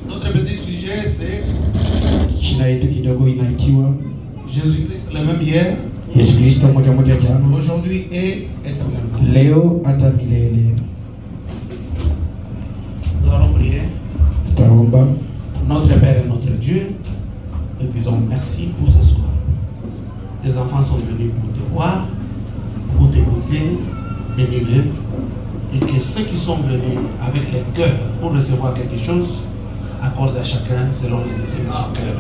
Notre petit sujet c'est Jésus-Christ le même hier, aujourd'hui et éternellement. Nous allons prier. Notre Père et notre Dieu, nous disons merci pour ce soir. Les enfants sont venus pour te voir, pour t'écouter, bénir, et que ceux qui sont venus avec les cœurs pour recevoir quelque chose accordent à chacun selon les désirs de son cœur.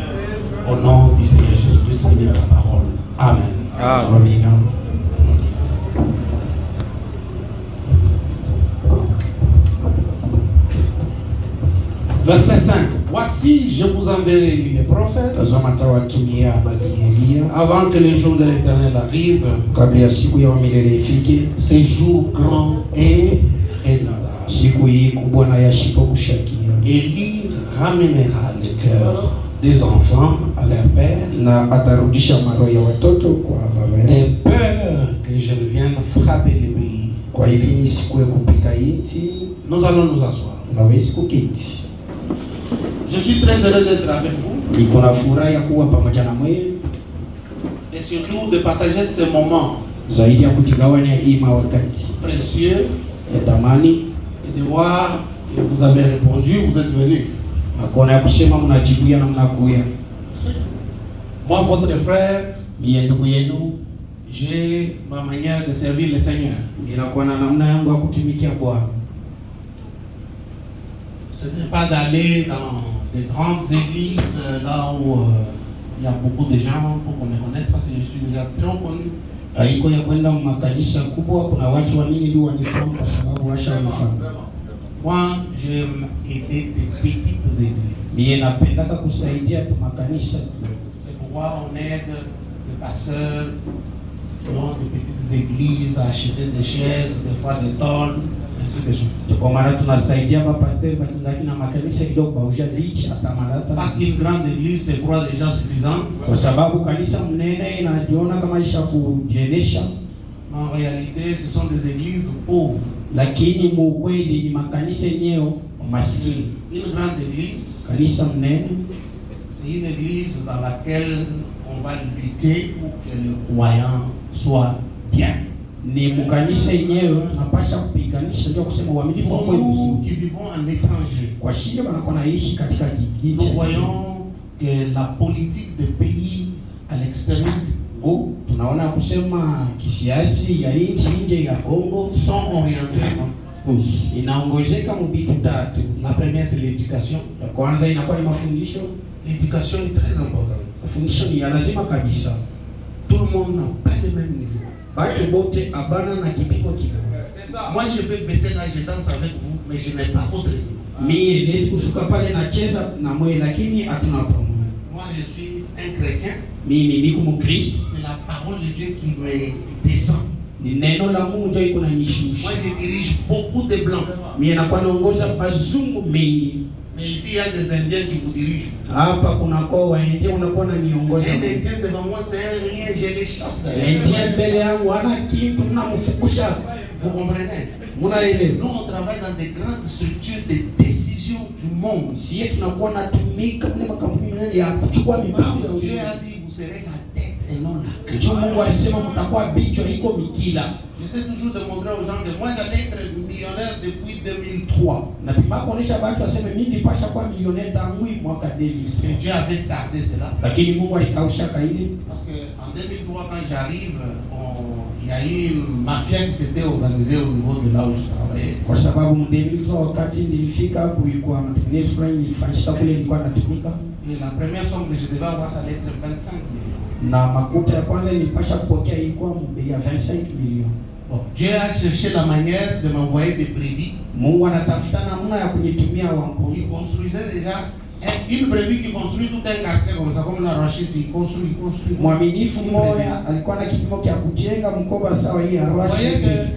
Au nom du Seigneur Jésus-Christ, bénis ta parole. Amen. Amen. Verset 5. Voici, je vous enverrai les prophètes avant que le jour de l'Éternel arrive. Ces jours grands et redoutables. Élie ramènera le cœur des enfants à leur père, et peur que je ne vienne frapper le pays. Nous allons nous asseoir. Je suis très heureux d'être avec vous et surtout de partager ce moment précieux et de voir que vous avez répondu, vous êtes venus. Moi, votre frère, j'ai ma manière de servir le Seigneur. Ce n'est pas d'aller dans des grandes églises là où il y a beaucoup de gens pour qu'on me connaisse, parce que je suis déjà très connu. Moi, j'aime aider des petites églises. C'est pourquoi on aide des pasteurs qui ont des petites églises à acheter des chaises, des fois des tôles, ainsi de suite. Parce qu'une grande église, c'est quoi déjà suffisant. En réalité, ce sont des églises pauvres. Une grande église, c'est une église dans laquelle on va lutter pour que le croyant soit bien. Pour nous qui vivons en étranger, nous voyons que la politique des pays à l'extérieur sont orientés. La première, c'est l'éducation. L'éducation est très importante. Tout le monde n'a pas le même niveau. Moi, je peux baisser là, je danse avec vous, mais je n'ai pas votre niveau. Moi, je suis un chrétien. C'est la parole de Dieu qui me descend. Moi, je dirige beaucoup de blancs. Mais ici, il y a des Indiens qui vous dirigent. Un Indien devant moi, c'est rien, je les chasse derrière. Vous comprenez? Nous, on travaille dans des grandes structures de décision du monde. Dieu a dit, vous serez la tête et non la queue. J'essaie toujours de montrer aux gens que moi j'allais être millionnaire depuis 2003. Et Dieu avait tardé cela. Parce qu'en 2003, quand j'arrive, il y a eu une mafia qui s'était organisée au niveau de là où je travaillais. Et la première somme que je devais avoir, ça allait être 25 millions. Bon, Dieu a cherché la manière de m'envoyer des brebis. Il construisait déjà une brebis qui construit tout un quartier comme ça, comme la Rachis, il construit. Vous voyez que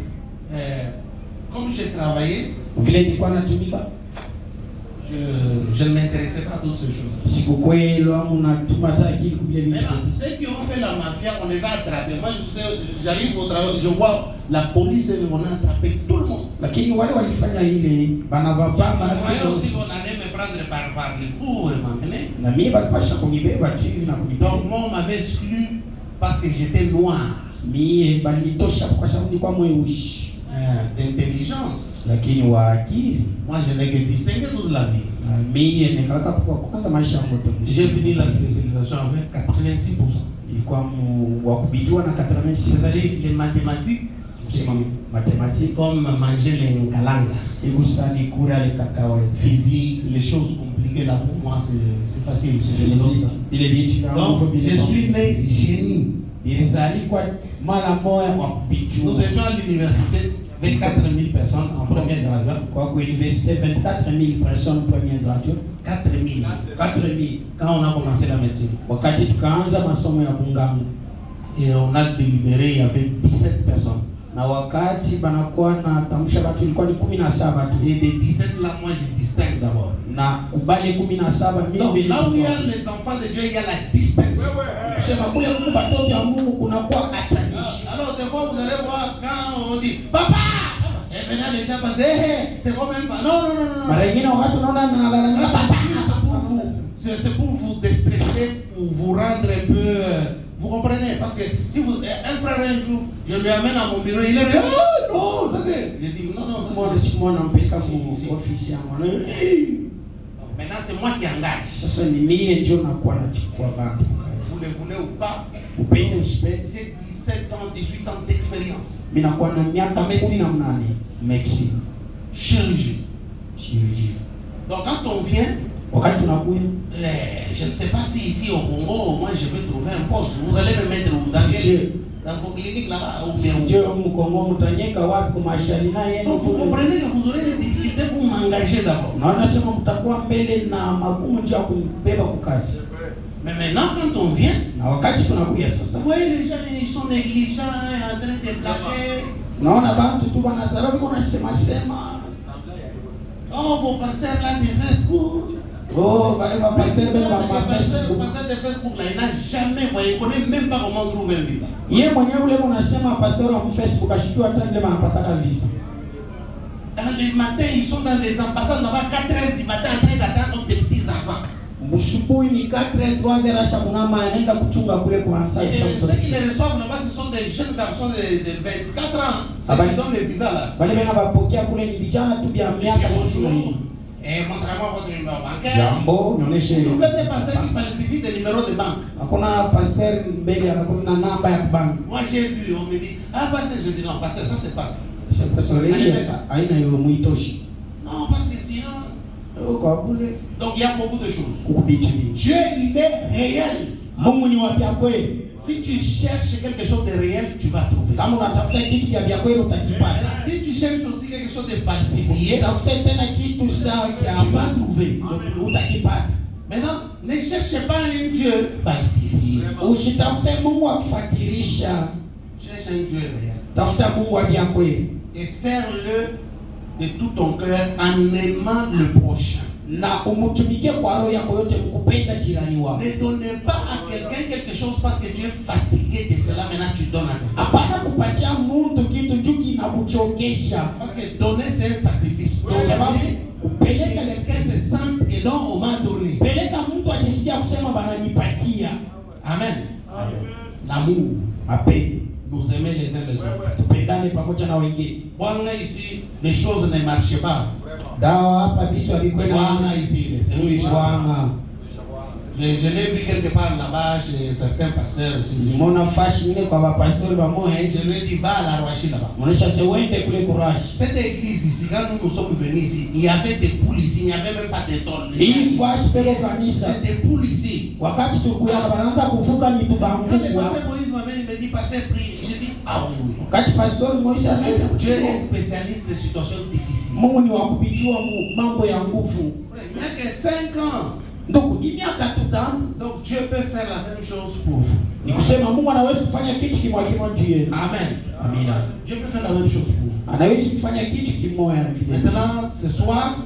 comme j'ai travaillé, Je ne m'intéressais pas à toutes ces choses. Maintenant, ceux qui ont fait la mafia, on les a attrapés. Moi, j'arrive au travail, je vois la police et on a attrapé tout le monde. Lakini wale walifanya ile banababa aussi on allait me prendre par le cou et m'emmener. Na mimi balipasha kunibeba tu hivi na kunibeba. Donc moi on m'avait exclu parce que j'étais noir. Mimi balinitosha kwa sababu nilikuwa mweusi. D'intelligence. Lakini wa akili. Moi je n'ai que distingué toute la vie. Mimi nikalaka kwa kwanza maisha yangu yote. J'ai fini la spécialisation avec 86%. Ilikuwa wa kubijua na 86%. C'est-à-dire les mathématiques. C'est mathématiques comme manger les nkalanga. Et vous savez courir les cacahuètes. Physique, les choses compliquées là pour moi c'est facile. Donc je suis né génie. Nous étions à l'université 24 000 personnes en première graduation. Quoi que l'université 24 000 personnes en première graduation. 4 000. Quand on a commencé la médecine. Et on a délibéré, il y avait 17 personnes. Na wakati banakuwa na tamsha watu ilikuwa ni 17 tu. Et des 17 là moi je distingue d'abord. Na kubali 17 mimi là où il y a les enfants de Dieu il y a la distinction. Sema kule kwa watoto wa Mungu kunakuwa atanishi. Alors des fois vous allez voir quand on dit papa et maintenant les gens pensent c'est quand même pas. Non. Mara nyingine wakati unaona analalamika c'est pour vous déstresser, pour vous rendre un peu. Vous comprenez? Parce que si vous, un frère un jour, je lui amène à mon bureau, il est là, non, ça c'est. Je dis non. Moi, officier. Maintenant, c'est moi qui engage. Vous le voulez ou pas? J'ai 17 ans, 18 ans d'expérience. Médecine. Chirurgie. Donc quand on vient, je ne sais pas si ici au Congo, moi je vais trouver un poste. Vous allez me mettre où? Dans vos cliniques là-bas ou bien où? Donc vous comprenez que vous aurez des difficultés pour m'engager d'abord. Mais maintenant quand on vient, vous voyez les gens, ils sont négligents, en train de plaquer. Oh, vos pasteurs là de Facebook. Oh, le pasteur de Facebook là, il n'a jamais voyé, il ne connaît même pas comment trouver un visa. Dans les matins, ils sont dans les ambassades là-bas, 4h du matin, en train d'attendre comme des petits enfants. Et ceux qui les reçoivent là-bas, ce sont des jeunes garçons de 24 ans. Ceux qui donnent les visas là. Et montrez-moi votre numéro bancaire. Vous faites des pasteurs qui falsifient des numéros de banque. Moi j'ai vu, on me dit, pasteur, je dis non, pasteur, ça c'est pas ça. Non, parce que sinon. Donc il y a beaucoup de choses. Dieu il est réel. Si tu cherches quelque chose de réel, tu vas trouver. Si tu cherches aussi quelque chose de falsifié, tu vas trouver. Maintenant, ne cherchez pas un Dieu falsifié. Cherche un Dieu réel. Et serre-le de tout ton cœur en aimant le prochain. Ne donnez pas à quelqu'un quelque chose parce que tu es fatigué de cela, maintenant tu donnes à quelqu'un. Parce que donner c'est un sacrifice. Quelqu'un se sent et donc on m'a donné. Amen. L'amour, la paix. Nous aimer les uns les autres. Ici, les choses ne marchent pas. Ici, je l'ai vu quelque part là-bas chez certains pasteurs. Je lui ai dit, va à la Roachi là-bas. Cette église ici, quand nous sommes venus ici, il y avait des poules ici, il n'y avait même pas de tonnes. C'était des poules ici. Quand le pasteur Moïse m'amène, il me dit, pasteur, prie. Je dis, ah oui. Dieu est spécialiste des situations difficiles. Il n'y a que 5 ans. Donc Dieu peut faire la même chose pour vous. Amen. Dieu peut faire la même chose pour vous. Maintenant, ce soir,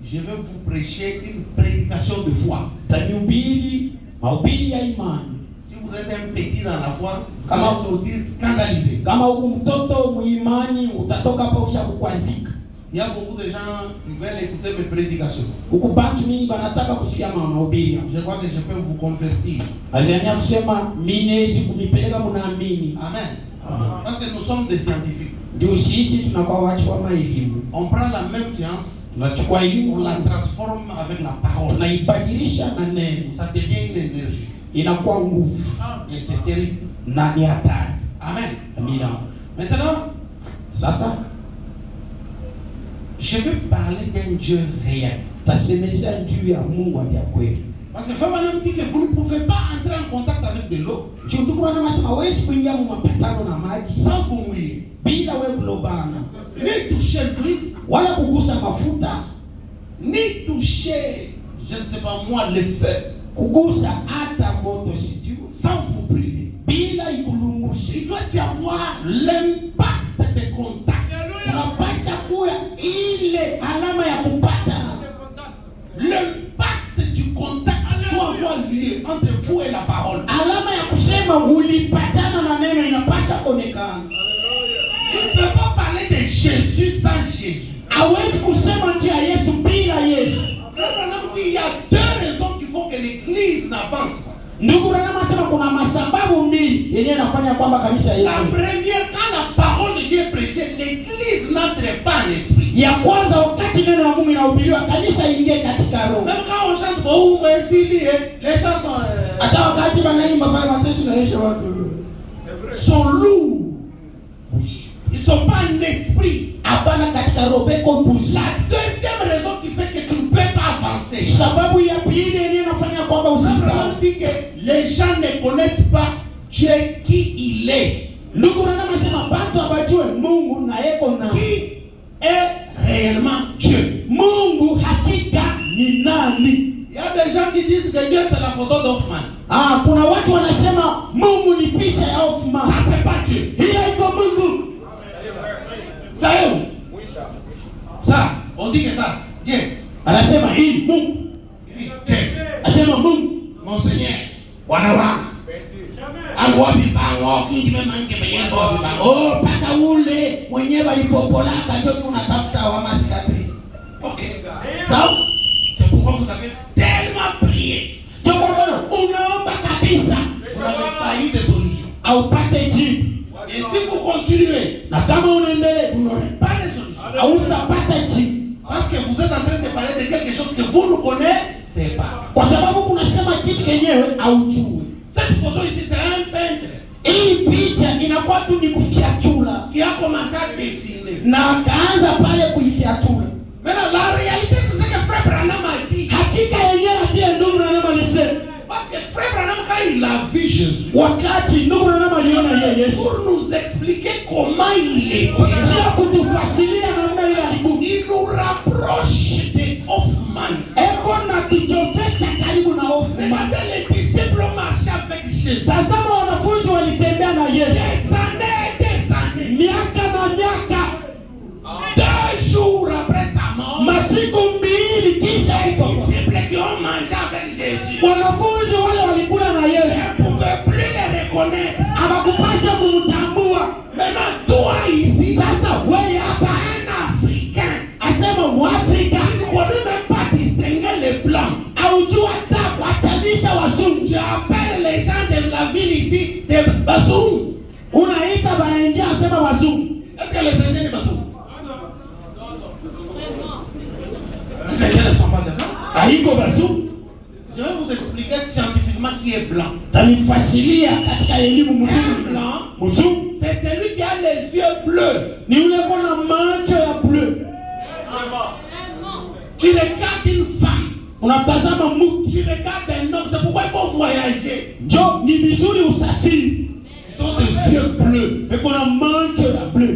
je vais vous prêcher une prédication de foi. Tanihubiri mahubiri ya imani. Si vous êtes un petit dans la foi, vous allez sortir scandalisé. Kama uko mtoto muimani utatoka hapa ushakukwazika. Il y a beaucoup de gens qui veulent écouter mes prédications. Huko bantu mingi banataka kusikia mahubiri. Je crois que je peux vous convertir. Azania kusema minezi kunipeleka mnaamini. Amen. Parce que nous sommes des scientifiques. Ndio sisi tunakuwa watu wa elimu. On prend la même science, tunachukua elimu, on la transforme avec la parole. Tunaibadilisha na neno. Ça devient une énergie. Inakuwa nguvu. Et c'est terrible. Na ni hatari. Amen. Amina. Maintenant, sasa je vais parler d'un Dieu réel. Tasemeza Dieu ya Mungu wa kweli. Parce que Fabien dit que vous ne pouvez pas entrer en contact avec de l'eau sans vous mouiller, bila wewe kulobana, ni toucher l'huile, wala kugusa mafuta, ni toucher, je ne sais pas moi, le feu, kugusa hata moto sijui, sans vous brûler. Bila ikulungusha. Il doit y avoir l'impact des contacts. Unapasha kuwa ile alama ya kupata. L'impact du contact doit avoir lieu entre vous et la parole. Alama ya kusema ulipatana na neno inapasha kuonekana. Tu ne peux pas parler de Jésus sans Jésus. Hawezi kusema njia ya Yesu bila Yesu. Il y a deux raisons qui font que l'église n'avance pas. Ndugu Branham anasema kuna masababu mbili yenyewe inafanya kwamba kanisa hili. La première, quand la parole de Dieu est prêchée, l'église n'entre pas en esprit. Ya kwanza, wakati neno la Mungu linahubiriwa kanisa ingie katika roho. Même quand on chante oh merci les gens sont hata wakati wanaimba pale mateso na Yesu watu sont lourds. Ils sont pas en esprit. Hapana katika roho beko busa. La deuxième raison qui fait que tu ne peux pas avancer. Sababu ya pili yenyewe inafanya kwamba usifanye. Dit que les gens ne connaissent pas Dieu qui il est. Ndugu Branham anasema watu hawajui Mungu na yeko na qui est réellement Dieu. Mungu hakika ni nani? Il y a des gens qui disent que Dieu c'est la photo d'Hoffman. Kuna watu wanasema Mungu ni picha ya Hoffman. Ça c'est pas Dieu. Hiyo iko Mungu. Ça est où? Ça, on dit que ça, Dieu. Anasema hii Mungu. Il dit Dieu. Anasema Mungu. Mon Seigneur. Wanawa. Paka ule mwenyewe alipopolaka ndio unatafuta wa masikatrice. OK. Ça, c'est pourquoi vous avez tellement prié. Unaomba kabisa. Vous n'avez pas eu de solution. Haupate jibu. Et si vous continuez, na kama unaendelea, vous n'aurez pas de solution. Hautapata jibu. Parce que vous êtes en train de parler de quelque chose que vous ne connaissez pas. Kwa sababu kunasema kitu kenyewe haujui. Cette photo ici, c'est un peintre. Hii picha inakuwa tu ni kufiatula. Qui a commencé à dessiner. Na akaanza pale kuifiatula. Maintenant, la réalité, c'est ce que Frère Branham a dit. Hakika yenyewe ndiye ndugu Branham alisema. Parce que Frère Branham, quand il a vu Jésus, wakati ndugu Branham aliona Yesu, pour nous expliquer comment il est, sio kutufasilia namna ile alikuwa. Il nous rapproche de Hoffman. Eko na kijofesha karibu na Hoffman. Regardez, les disciples ont marché avec Jésus. Tazama wanafunzi walitembea na Yesu. Des années. Miaka na miaka. 2 jours après sa mort, masiku mbili kisha kufa. Les disciples qui ont mangé avec Jésus, wanafunzi wale walikula na Yesu, ne pouvaient plus les reconnaître. Hawakupasha kumtambua. Maintenant, toi ici, sasa wewe hapa, un Africain, asema Mwafrika, tu ne connais même pas distinguer les blancs. Haujua hata kuachanisha wazungu. Tu appelles les gens de la ville ici des bazungu. Unaita baenja asema wazungu. Est-ce que les Indiens sont bazungu? Les Indiens ne sont pas des blancs. Haiko bazungu. Je vais vous expliquer scientifiquement qui est blanc. Tanifasilia katika elimu Un blanc, mzungu, c'est celui qui a les yeux bleus. ni ule kona macho ya bleu. Tu regardes une femme, unatazama mtu, tu regardes un homme. C'est pourquoi il faut voyager. Njo ni vizuri usafiri. Ils ont des yeux bleus. Eko na macho ya bleu.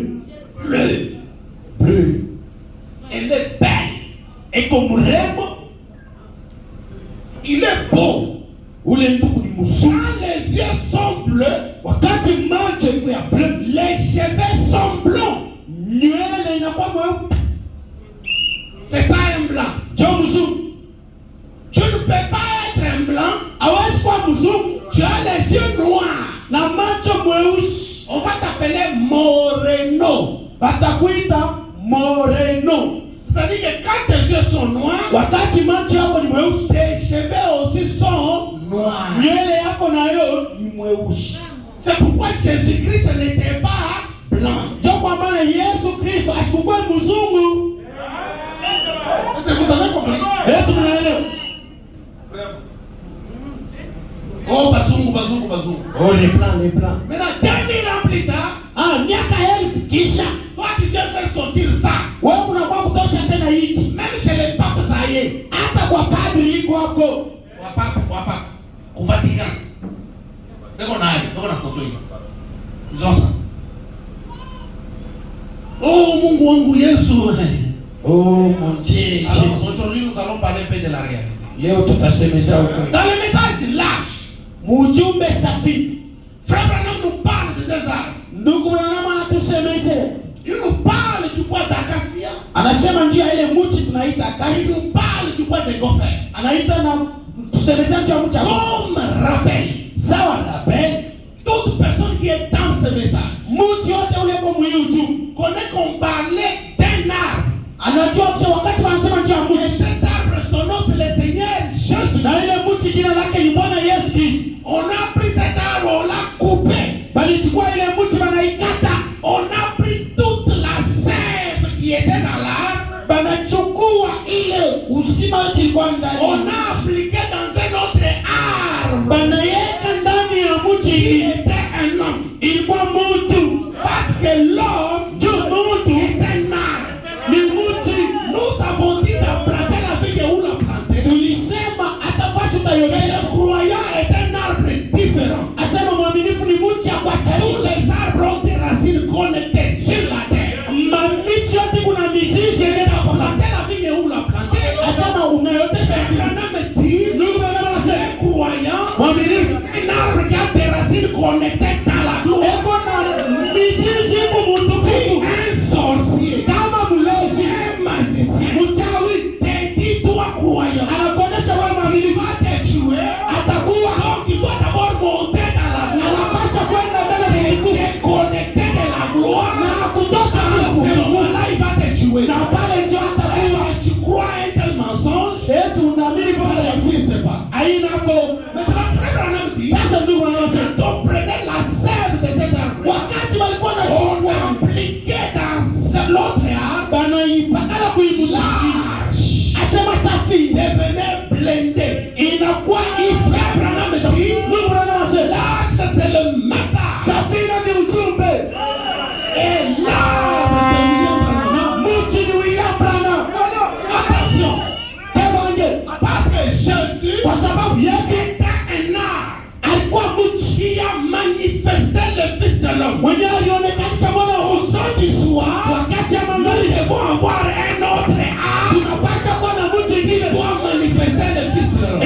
Bleu. Elle est belle. Eko mrembo. Il est beau. Ule ndugu ni mzuri. Quand les yeux sont bleus, wakati macho iko ya bleu, les cheveux sont blonds. nywele inakuwa mweupe. C'est ça un blanc. Tu ne peux pas être un blanc. Tu as les yeux noirs. On va t'appeler Moreno. C'est-à-dire que quand tes yeux sont noirs, tes cheveux aussi sont noirs. C'est pourquoi Jésus-Christ n'était pas blanc. Est-ce que vous avez compris? Oh, bazungu. Oh, les plans. Maintenant, 2000 ans plus tard, toi tu viens faire sortir ça. Même chez les papes, ça y est. Wapap. Au Vatican. Dès qu'on a photo. C'est ça. Oh, mon Dieu, Yesu. Oh mon Dieu. Alors, aujourd'hui, nous allons parler un peu de la réalité. Dans le message large, Frère Branham nous parle de deux arbres. Il nous parle du bois d'acacia. Il nous parle du bois de gopher. Comme rappel. Toute personne qui est dans ce message connaît qu'on parlait d'un arbre. Et cet arbre, son nom c'est le Seigneur Jésus. On a pris cet arbre, on l'a coupé. On a pris toute la sève qui était dans l'arbre. On a appliqué dans un autre arbre qui était un homme. Parce que l'homme est un arbre. Nous avons dit de planter la vigne où la planter. Le croyant est un arbre différent. Tous les arbres ont des racines connectées sur la terre. Planter la vigne où la planter. Me dit, les croyants, un arbre qui a des racines connectées dans la gloire. Un sorcier, un magicien, te dit toi croyant, il va te tuer. Donc il doit d'abord monter dans la gloire. Te connecter de la gloire. À ce moment-là, il va te tuer. Tu crois un tel mensonge, ça n'existe pas. Maintenant, Frère Branham dit, donc prenez la sève de cet arbre. On appliquait dans l'autre arbre. Large. Devenait blindé. Frère Branham dit, large c'est le message. Et l'arbre c'est William Branham. Attention. Parce que Jésus était un arbre qui a manifesté le Fils de l'homme. Aujourd'hui soir, nous devons avoir un autre arbre qui doit manifester le Fils de l'homme.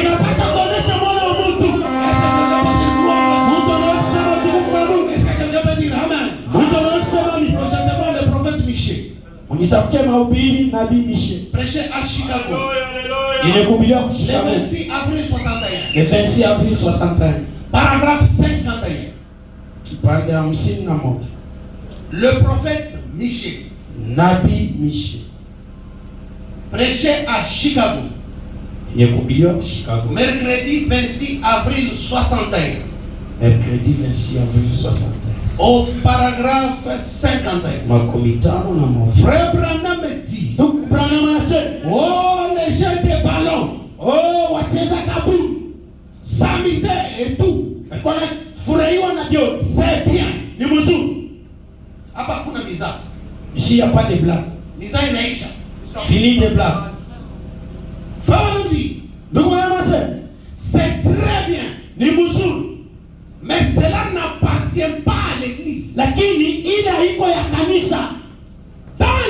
Est-ce que quelqu'un peut dire Amen? Prochainement le prophète Michel prêchait à Chicago le 26 avril 61. Paragraphe 51. Le prophète Michel prêchait à Chicago mercredi 26 avril 61. Au paragraphe 51. Frère Branham dit, oh les jeux de ballon, oh s'amuser et tout, c'est bien. Hapa kuna miza. Ici, il n'y a pas de blagues. Miza inaisha. Fini de blagues. Frère nous dit, c'est très bien. Mais cela n'appartient pas à l'église. Dans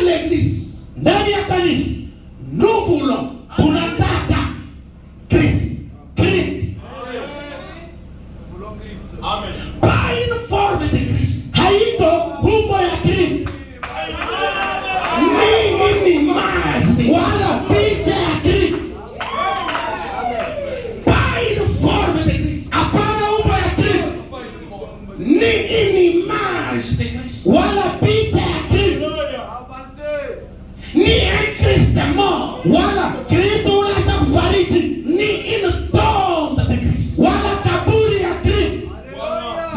l'église, nous voulons Christ. Pas une forme de Christ. Ni une image de Christ. wala Kristo ulasha kufariki ni une tombe de Christ. wala kaburi ya Kristo.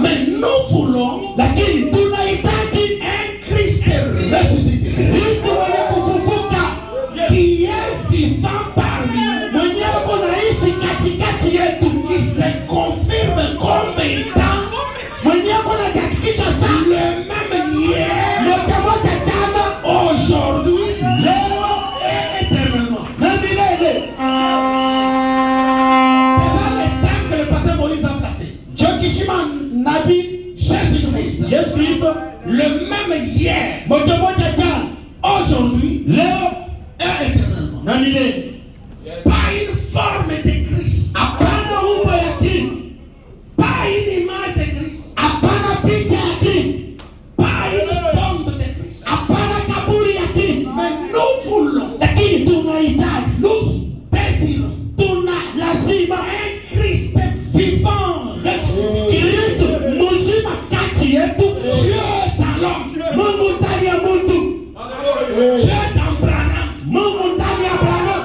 Mais nous voulons Lakini tunahitaji un Christ ressuscité. Kristo mwenye kufufuka, Qui est vivant parmi nous. mwenyewe kunaishi katikati yetu, Qui se confirme comme étant mwenyewe kunahakikisha sana le même hier, moja moja jana, aujourd'hui, leo et éternellement. na milele. C'est là le thème que le pasteur Moïse a placé. Ndio kishima nabii Jésus-Christ. Yesu Kristo, Le même hier, moja moja jana, aujourd'hui, leo et éternellement. na milele. Pas une forme de Christ. Hapana umbo ya Kristo, Pas une image de Christ. hapana picha ya Kristo, Pas une tombe de Christ. hapana kaburi ya Kristo. Mais nous voulons, Lakini tunahitaji, nous désirons tuna lazima un Christ vivant, ressuscité. Kristo mzima kati yetu, Dieu dans l'homme, Mungu ndani ya mtu, Dieu dans Branham. Mungu ndani ya Branham,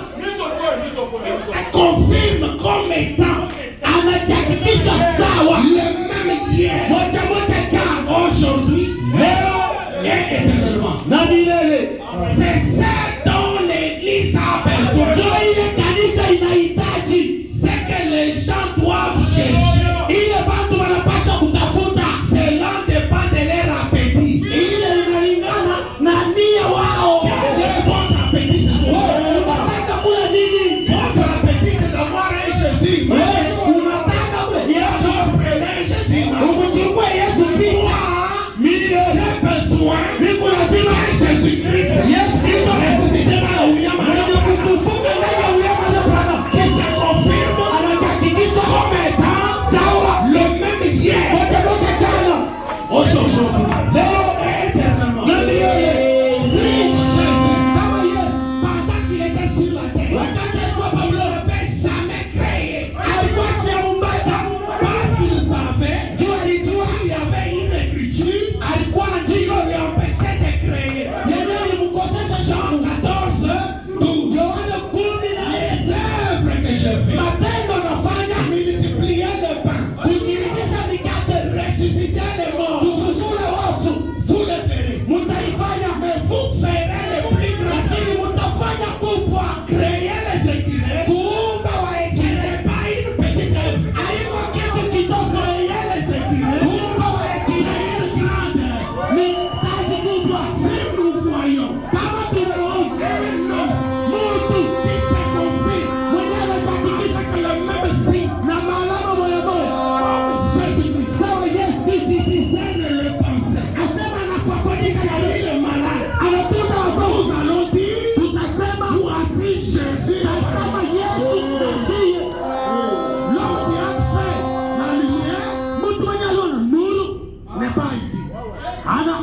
Ça confirme comme étant anajihakikisha sawa le même hier, moja moja jana, aujourd'hui, leo et éternellement. na milele. C'est ça dont l'Église a besoin. Ndio ile kanisa inahitaji, C'est que les gens doivent chercher. ile watu wanapaswa kutafuta, Cela dépend de leur appétit. ile inalingana na nia wao. Quel est votre appétit ce soir? Unataka kula nini? Votre appétit c'est d'avoir un Jésus. Wewe unataka kula Yesu, Prenez Jésus. ukuchukue Yesu picha. Mimi J'ai besoin niko lazima de Jésus-Christ. Yesu Kristo Ressuscité dans le William mwenye kufufuka ndani ya ulimwengu wa Bwana, qui se confirme anajihakikisha comme étant sawa le même hier, moja moja jana, aujourd'hui, leo et éternellement. na milele. Si Jésus, Kama Yesu pendant qu'il était sur la terre, wakati alikuwa Paulo n'avait jamais créé. alikuwa siaumbata, Parce qu'il savait juu alijua qu'il y avait une écriture alikuwa qui andiko lui empêchait de créer. yenyewe ilimkosesha Jean Mungu. 14, 12. Yohana 10 Les œuvres que je fais, matendo nafanya multiplier le pain, kujirisisha mikate, ressusciter les morts, kufufula wafu, vous le ferez. mutaifanya, Mais vous ferez le plus grand. lakini mutafanya kubwa. Créer les écureuils, Kuumba ce waekile n'est pas une petite œuvre. haiko kitu kidogo. Créer les écureuils, Kuumba waekile c'est une grande œuvre. ni kazi kubwa. Si nous voyons Kama tunaona un homme mtu qui se confie mwenye anajihakikisha avec le même signe, na maalama moyamoya Jésus-Christ, sawa Yesu Kristo, discerne le pensée. asema anakuafanyisha Il yale est malade. anatunza wagonjwa. Nous allons dire, Tutasema voici Jésus. tasema Yesu asiye L'homme qui a fait la lumière mtu mwenye aliona nuru n'est pas ici. ana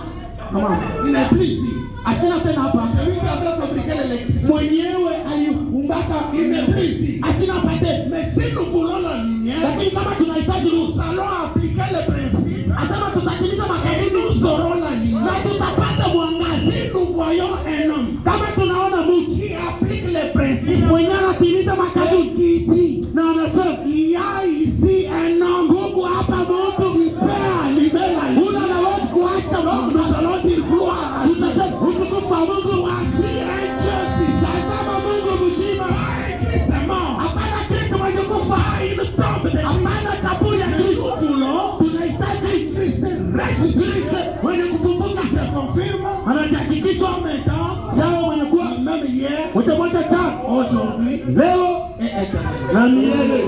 kama Il n'est plus ici. ashina tena hapa, Celui qui avait fabriqué l'électricité, mwenyewe aliumbaka il n'est plus ici. ashina pate. Mais si nous voulons la lumière, Lakini kama tunahitaji nous nuru, allons appliquer le principe asema tutatimiza et makanuni nous aurons la na lumière. tutapata mwangazi. Si nous voyons un homme Kama tunaona mtu qui applique les principes mwenye anatimiza et makanuni qui dit, na anasema il y a ici un homme Mungu hapa mtu qui peut allumer la lumière, una naweza kuwasha moto, nous allons dire gloire à Dieu. tutasema utukufu wa Mungu. Voici un Dieu vivant. Tazama Mungu mzima, Pas un Christ mort. hapana Kristo mwenye kufa, Pas une tombe de Christ. hapana kaburi ya Kristo. Nous voulons Tunahitaji Kristo ressuscité mwenye kufufuka, se confirme anajihakikisha comme étant sawa mwenye kuwa même hier, moja moja jana, aujourd'hui leo et éternellement. na milele.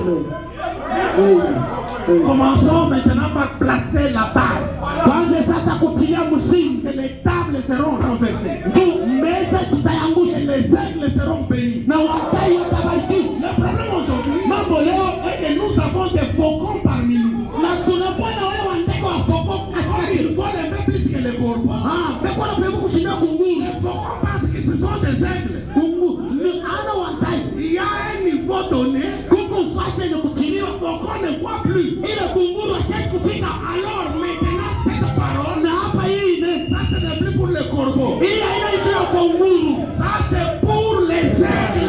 Commençons maintenant par placer la base. Kwanza sasa kutilia msingi, Que les tables seront renversées. juu meza tutayangusha, Et les aigles seront bénis. na wakai watabarikiwa. Le problème aujourd'hui, Mambo leo est que nous avons des faucons parmi nous. na tunakuwa na wale wandege wa foko katika Or, ils volent un peu plus que les corbeaux. pekwa na pepo kushinda kunguru. Les faucons pensent que ce sont des aigles. Kungu ni ana wakai Il y a un niveau donné, kuku fashe ni kutiliwa le faucon ne voit plus. ile kunguru ashaki kufika. Alors maintenant, cette parole, Na hapa hii ne ça ce n'est plus pour les corbeaux. hii haina ito ya kunguru, Ça c'est pour les aigles.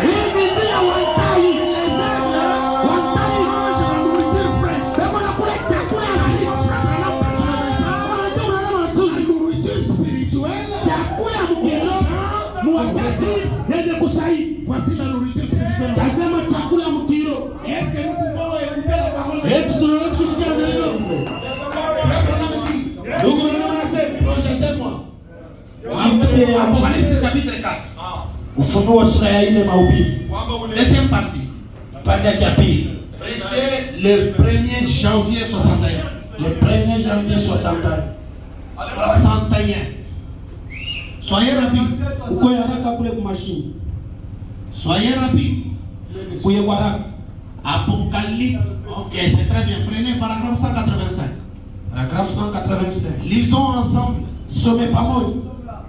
yenye kusaidia. Voici la nourriture spirituelle. Nasema chakula mkiro. Est-ce que nous pouvons écouter la parole de Eti tunaweza kusikia neno. Ndugu wanasema Projetez-moi. Apocalypse chapitre 4. Ufunuo sura ya 4 mahubiri. Deuxième partie. Pande ya pili. Prêché le 1er janvier 61. Le 1er janvier 61. Soyez rapide. Uko haraka kule kwa mashine. Soyez rapide. Kuye kwa haraka. Apocalypse. Ok, c'est très bien. Prenez paragraphe 185. Paragraphe 185. Lisons ensemble. Some pamoja.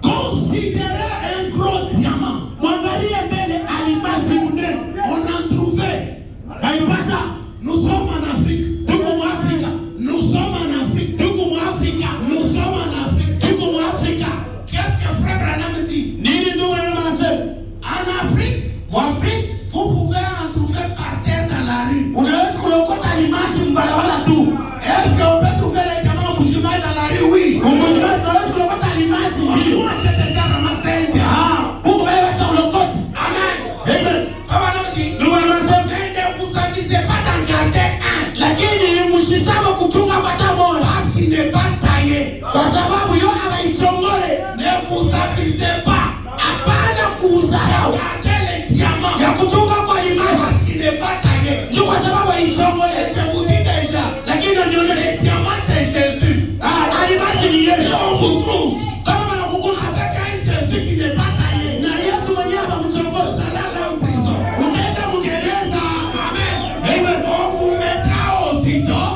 Considérez un gros diamant. Mwangalie mbele alimasi mnene. On en trouvait. Haipata. Nous sommes en Afrique. Tuko mu Afrika. Nous sommes en Afrique. Tuko mu Afrika. Nous sommes en Afrique. Tuko mu Afrika. Qu'est-ce que Frère Branham dit? Nini ndio wanasema? En Afrique, Mu Afrika vous pouvez en trouver par terre dans la rue. unaweza kulokota alimasi mbalabala tu. Est-ce qu'on peut trouver les diamants musulmans dans la rue? Oui. Kumbushima tunaweza kulokota alimasi ndio. Moi, j'ai déjà ramassé un diamant. Kuko wewe sio lokota. Amen. Amen. Frère Branham dit, Ndio wanasema ne vous avisez pas d'en garder un. lakini mshisaba kuchunga pata moyo Parce qu'il n'est pas taillé. kwa sababu yo anaichongole. Ne vous avisez pas. Hapana kuudharau Gardez les diamants. ya kuchunga kwa alimasi Parce qu'il n'est pas taillé. juu kwa sababu aichongole. Et je vous dis déjà, Lakini ndio les diamants c'est Jésus. alimasi ni Et Yesu. on vous trouve Kama wanakukuna avec un Jésus qui n'est pas taillé. na Yesu mwenyewe Vous amemchongoza. allez aller en prison. Unaenda mgereza. Amen. Amen. On vous mettra aussitôt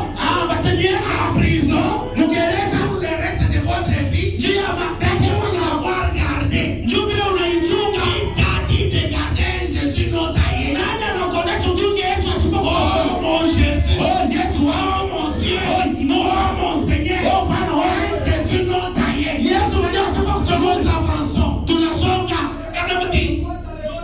Batanieka en prison mgereza pour le reste de votre vie. juu ya mabaki Pour avoir gardé. juu vile unaichunga. T'as dit de garder un Jésus non taillé. Nani anakuonesha uchunge Yesu asipokuwa? Oh mon Jésus. Oh Yesu Oh wangu. mon Dieu. Oh mon Seigneur. Oh Bwana Un wangu. Jésus non taillé. Yesu mwenyewe Nous asipokuchongoza avançons. tunasonga. Regardez-moi dit.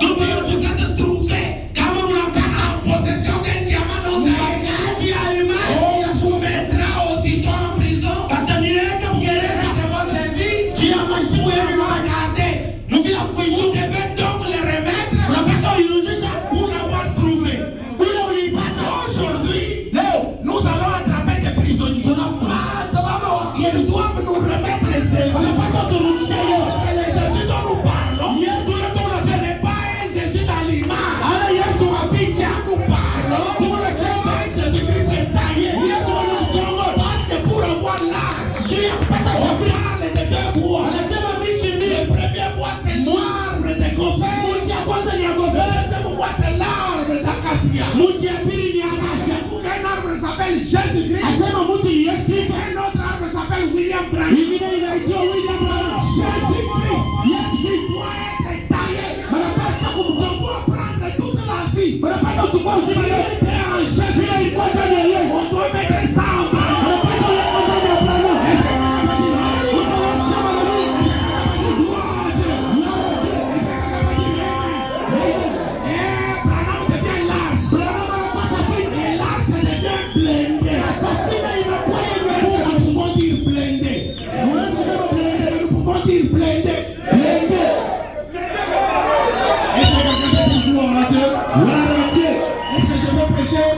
Nous vous êtes trouvés Kama mnapata en possession d'un diamant non taillé. wakati alimasi On vous mettra aussitôt en prison. batanieka mgereza De votre vie. juu ya masiku Pour yenu. avoir gardé. Nuvila Vous kuichunga. devez donc le remettre Unapaswa uirudisha pour l'avoir trouvé. kule uliipata. Aujourd'hui, Leo nous allons attraper des prisonniers. tunapata baba wa Ils doivent nous remettre Jésus. wanapaswa turudishe Yesu. Et le Jésus dont nous parlons, Yesu letu ce n'est pas un Jésus dans l'image. ana Yesu wa picha. Nous parlons Tunasema un Jésus-Christ est taillé. Yesu mwenye kuchongoza. Parce que pour avoir l'art, Juu ya kupata on chakula. parle de deux bois. Anasema bichi Le mbili. premier bois, c'est l'arbre de Gopher. Mti ya kwanza ni ya Le goferi. deuxième bois, c'est l'arbre d'acacia. Mti ya pili ni akasia. Un arbre s'appelle Jésus-Christ. Asema mti ni Yesu Kristo. Un autre arbre s'appelle William Branham. Ingine inaitwa William Branham. Jésus-Christ Yesu Kristo. doit être taillé. Wanapaswa On kumchongoza. doit prendre toute la vie. Wanapaswa kuchukua uzima yote. Et en Jésus, Vile ilikuwa ndani ya Yesu. on doit mettre ça en bas. Wanapaswa kuweka ndani ya Branham. Et Branham devient large. Et large devient blindé. Nous pouvons dire blindé. Nous pouvons dire blindé. Est-ce que quelqu'un peut dire gloire à Dieu? Est-ce que je peux prêcher?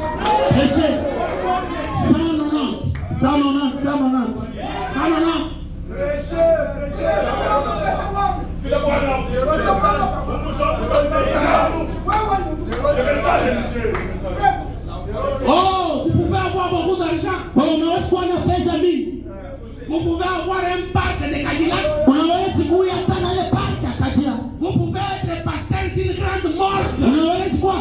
190. Oh, vous pouvez avoir beaucoup d'argent. Unaweza kuwa na fedha mingi. Vous pouvez avoir un parc de Cadillac. Unaweza kuwa hata na ile park ya Kajira. Vous pouvez être pasteur d'une grande morgue. Unaweza kuwa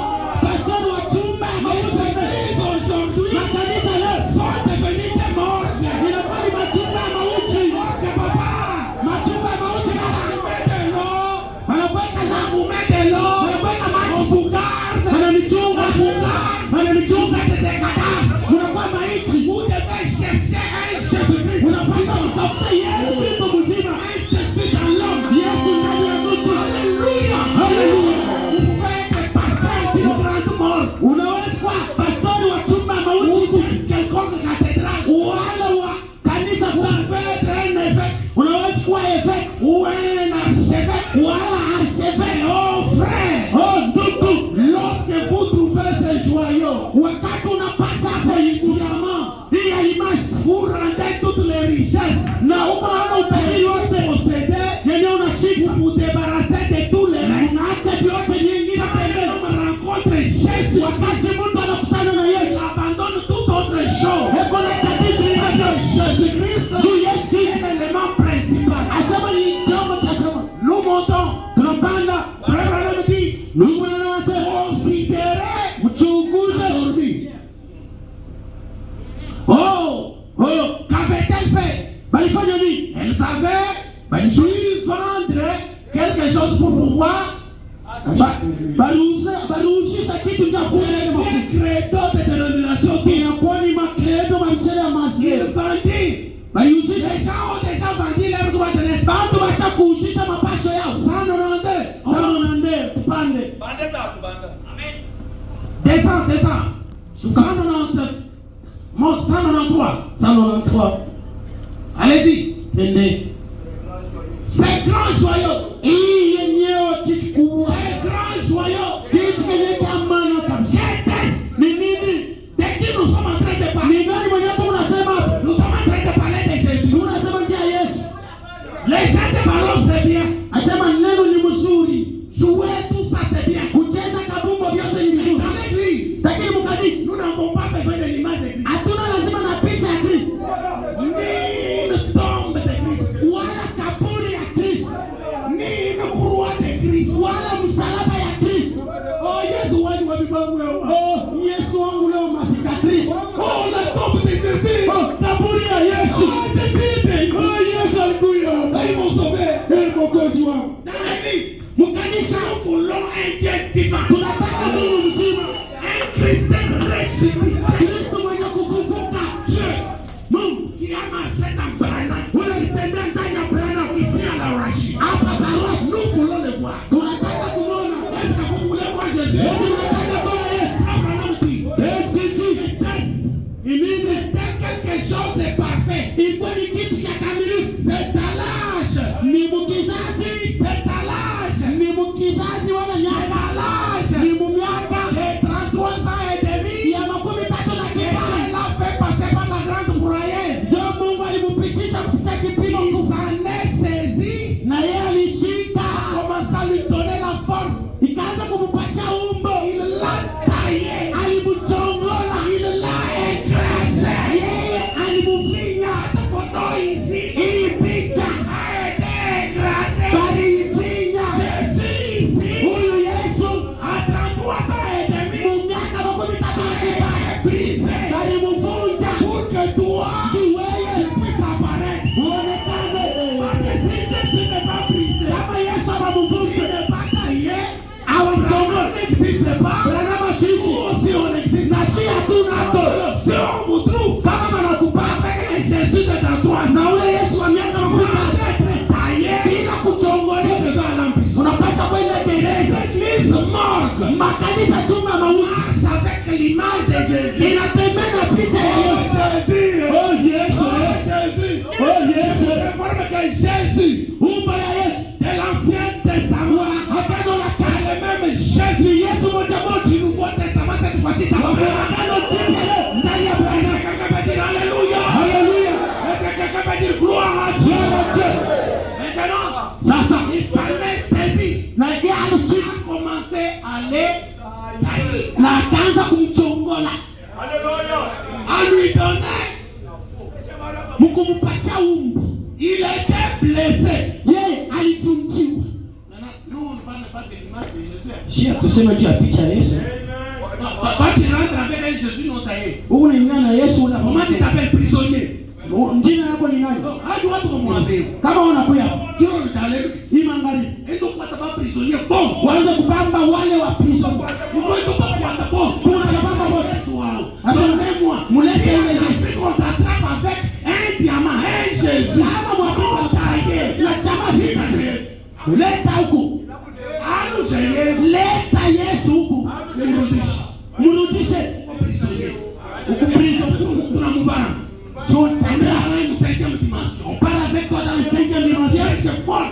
Mungu anasema considérez, mchunguze. Qu'avait-elle fait? Balifanya nini? Elle savait dû vendre quelque chose pour pouvoir baruhusisha kitu cha kuweka credo de dénomination inakuwa ni makredo mamsele ya maziero bandi baruhusisha chao deja bandi leo droit de l'espace basa kuhusisha mapasho yao sana nande tupande bande tatu banda amen descend sukano na monte 193 allez-y tenez c'est grand joyau hii yenyewe kitu kubwa grand joyau kitu kenye kamana kabisa ni nini deki nous sommes en train de parler ni nani mwenye tunasema nous sommes en train de parler de Jésus tunasema ndio Yesu les gens de ballon c'est bien asema neno ni mzuri jouer tout ça c'est bien kucheza kabumbo vyote ni vizuri dans l'église lakini mkanisa nous n'avons pas besoin de l'image de Christ hatuna lazima na picha ya Kristo ni tombe de Christ wala kaburi ya Kristo ni croix de Christ wala msalaba ya Kristo. Oh Yesu wangu wa bibangu leo. Oh Yesu wangu leo masikatrice. Oh la tombe de Jésus. Oh kaburi ya Yesu. Oh Jésus. Oh Yesu alikuya. Ai mon sauveur. Mwokozi wangu. Dans l'église, mkanisa voulons un Dieu vivant. Tunataka Mungu mzima. Un Christ ressuscité. Kristo mwenye kufufuka. Mungu qui a marché dans Brana. Wala kitembea ndani ya Brana ici à la Rashi. Hapa Barashi nous voulons le voir. Tunataka kuona. Est-ce que vous voulez voir Jésus? Tunataka kuona Yesu. Abraham dit. Il dit quelque chose de parfait. Il faut une kitu cha kamilifu. C'est à l'âge. Ni mkizazi. C'est à l'âge. Ni mkizazi wala nyaka. C'est à l'âge. Ni mumiaka. Et 33 ans et demi. Ya makumi tatu na kipaa. Il a fait passer par la grande broyeuse. Dieu Mungu alimupitisha kupitia kipimo. Il s'en est saisi. Na yeye alishika. Commence à lui donner la forme. Ikaanza kumupatia umbo. Il l'a taillé. Alimuchongola. Il l'a écrasé. Yeye alimufinya. Photo ici. Hii picha. Écrasé. Balifinya. Huyu Yesu à 33 ans et demi. Mumiaka makumi tatu na kipaa. Brisé. Balimuvunja. Pour que toi, tu puisses apparaître. Uonekane. Parce que si Jésus n'est pas brisé, kama Yesu amemuvunja, n'est pas taillé, on n'existe pas. Branama sisi aussi on existe. Na si hatuna to. Si on vous trouve kama mnakupata avec Jésus de 33 ans, na ule Yesu wa miaka makumi taillé bila kuchongolewa, unapaswa kwenda gereza. L'église morgue. Makanisa chumba mauti. Avec l'image de Jésus. Inatembea na picha ya Yesu. Oh Yesu. Oh Yesu. Réforme que Jésus. Umba ya Yesu. De l'Ancien Testament. Agano la kale même Jésus. Yesu moja moja. Nouveau Testament cette fois-ci. Agano jipya ndani ya Bwana. Alléluia. Alléluia. Est-ce que quelqu'un peut dire gloire à Dieu? Maintenant, sasa il s'en est saisi. Na yeye alishika commencer à aller na akaanza kumchongola. Alléluia. À lui donner. Mkumupatia umbo. Il était blessé. Yeye alifunjiwa. Nous on ne parle pas de l'image de Jésus. Si tuseme tu picha Yesu. Quand tu rentres avec un Jésus non taillé. Unaingana na Yesu una. Comment tu t'appelles prisonnier? Jina lako ni nani? Hadi watu wamwambie. Kama unakuja, kile utalele. Hii mangari. Ndio kwa sababu prisonnier bon. Waanze kupamba wale wa prison. Ndio kwa sababu bon. Kuna baba wote wao. Attendez-moi. Mulete ile Jésus qu'on t'attrape avec un diamant, un Jésus. Kama mwako taillé. La chama shika. Leta huko. Alo Jésus. Leta Yesu huko. Murudishe. Prisonnier. Uko prison tunamubana. On parle avec toi dans le 5e dimension. Vierge folle.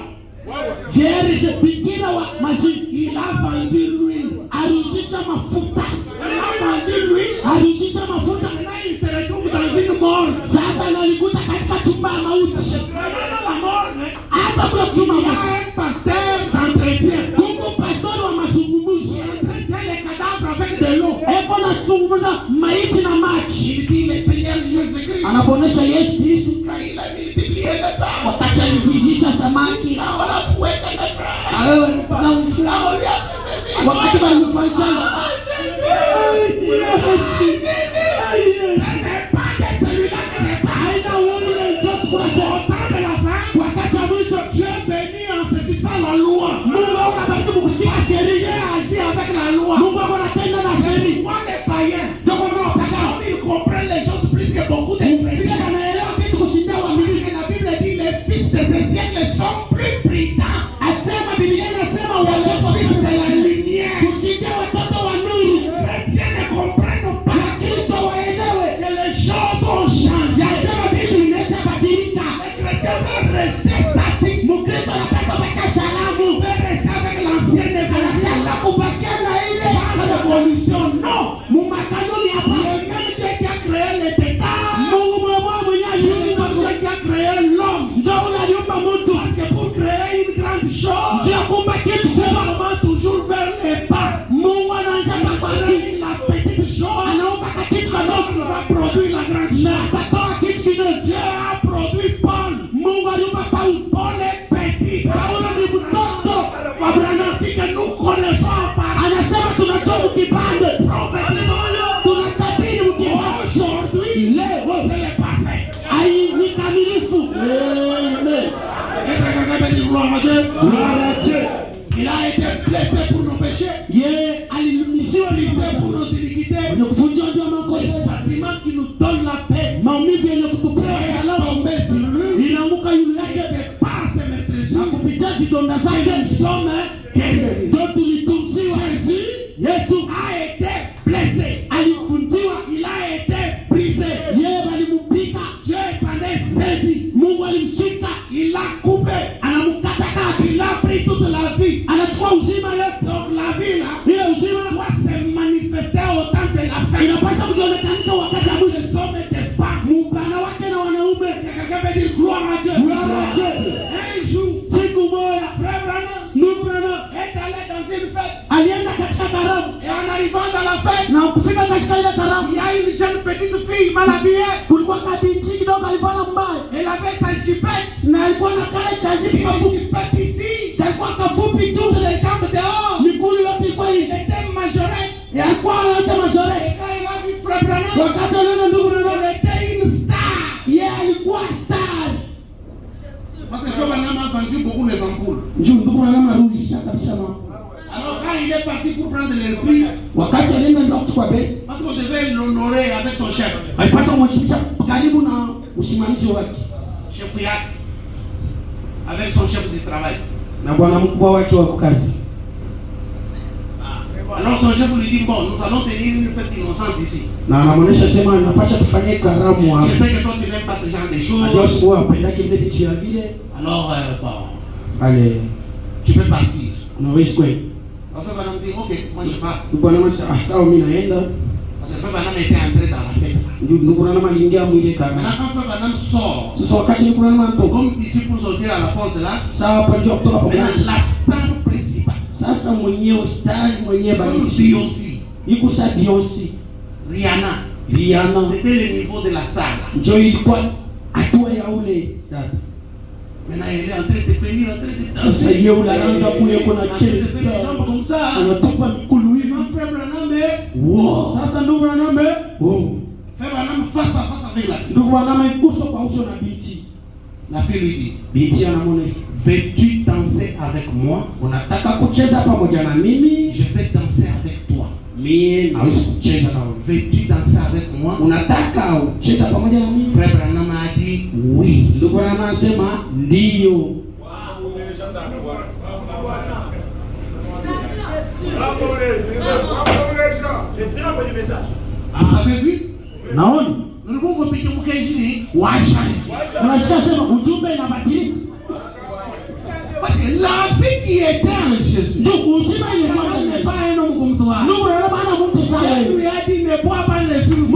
Vierge bikira wa maji. Il a vendu l'huile. Aruzisha mafuta. Il a vendu l'huile. Aruzisha mafuta. Maintenant il se retrouve dans une mort. Sasa analikuta katika chumba ya mauti. La mort. Hata kwa chumba ya un pasteur d'entretien. Kungu pastor wa mazungumzo. Entretien les cadavres avec de l'eau. Eko na zungumza maiti na maji. Il dit le Seigneur Jésus-Christ. Anaponesha Yesu Kristo kaila multiplier le pain. Wakati alijizisha samaki. Wala fuweka na fry. Awe na mfulao ya wakati walimfanyisha il a été blessé pour nos péchés. Il a brisé pour nos iniquités. Le châtiment qui nous donne la paix. Il est tombé sur lui. Et c'est par ses maîtresses que nous sommes guéris. Jésus a été blessé. Il a été brisé. Dieu s'en est saisi. Il a coupé. Il a pris toute la vie. Donc la vie là doit se manifester au temps de la fin. Les hommes et les femmes. Quelqu'un veut dire gloire à Dieu. Un jour, Frère Branham est allé dans une fête. Et en arrivant dans la fête, il y a une jeune petite fille mal habillée. Elle avait sa jupette. Une jupette ici. Toutes les jambes dehors. Il était majorette. Et quand il a vu Frère Branham, il était une star. Parce que Frère Branham a vendu beaucoup les ampoules. Alors quand il est parti pour prendre les prix, parce qu'on devait l'honorer avec son chef. Chef Yak, avec son chef de travail. Alors son chef lui dit, bon, nous allons tenir une fête innocente ici. Je sais que toi tu n'aimes pas ce genre de choses. Alors, bon, allez, tu peux partir. Frère Branham dit, ok, moi je pars. Parce que Frère Branham était entré dans la fête. Maintenant quand Frère Branham sort, comme ici pour sortir à la porte là, maintenant la star principale, Beyoncé, Rihanna, c'était le niveau de la star là. Maintenant elle est en train de finir, en train de danser. Comme ça. Frère Branham est wow. Frère Branham face à face avec la fille. La fille lui dit, veux-tu danser avec moi? Je vais danser avec toi. Veux-tu danser avec moi? Frère Branham a dit oui. Vous avez vu? Nous ne pouvons pas péter pour qu'il y ait parce que la vie qui était en Jésus n'est pas un homme comme toi. Il lui a dit ne bois pas les fruits.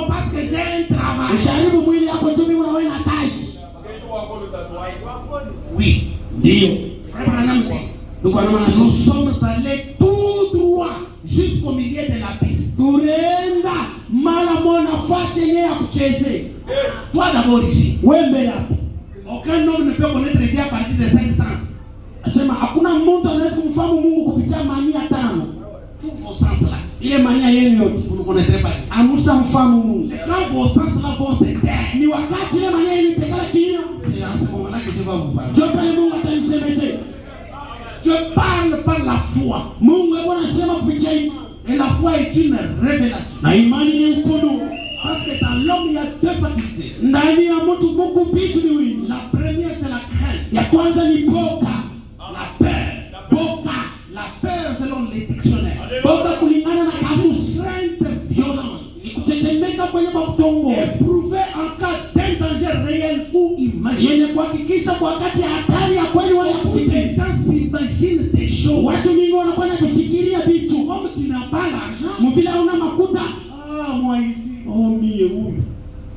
Parce que j'ai un travail. Oui. Frère Branham dit, nous sommes allés tout droit jusqu'au milieu de la piste. Toi d'abord ici. Aucun homme ne peut connaître Dieu à partir des 5 sens. connaîtrez pas. Hamtamfahamu Mungu. C'est quand vos sens là vont se taire. Ni wakati ile maneno itekala kimya. C'est à ce moment-là que Dieu va vous parler. Ndio pale Mungu atamsemesha. Dieu parle par la foi. Mungu anasema kupitia imani. Et la foi est une révélation. Na imani ni ufunuo. Parce que dans l'homme il y a deux facultés. Ndani ya mtu Mungu vitu viwili. La première c'est la crainte. Ya kwanza ni boka. La peur. Boka. La peur selon les dictionnaires. Boka kulingana na kamusi. Crainte violente. Ni kutetemeka kwenye mautongo. Éprouver en cas d'un danger réel ou imaginaire. Yenye kuhakikisha kwa wakati ya hatari ya kweli wala kufikia. Les gens s'imaginent des choses. Watu wengi wanakuwa wanafikiria vitu. Comme tu n'as pas l'argent. Mvile una makuta. Ah, moi ici. Oh mie huyu.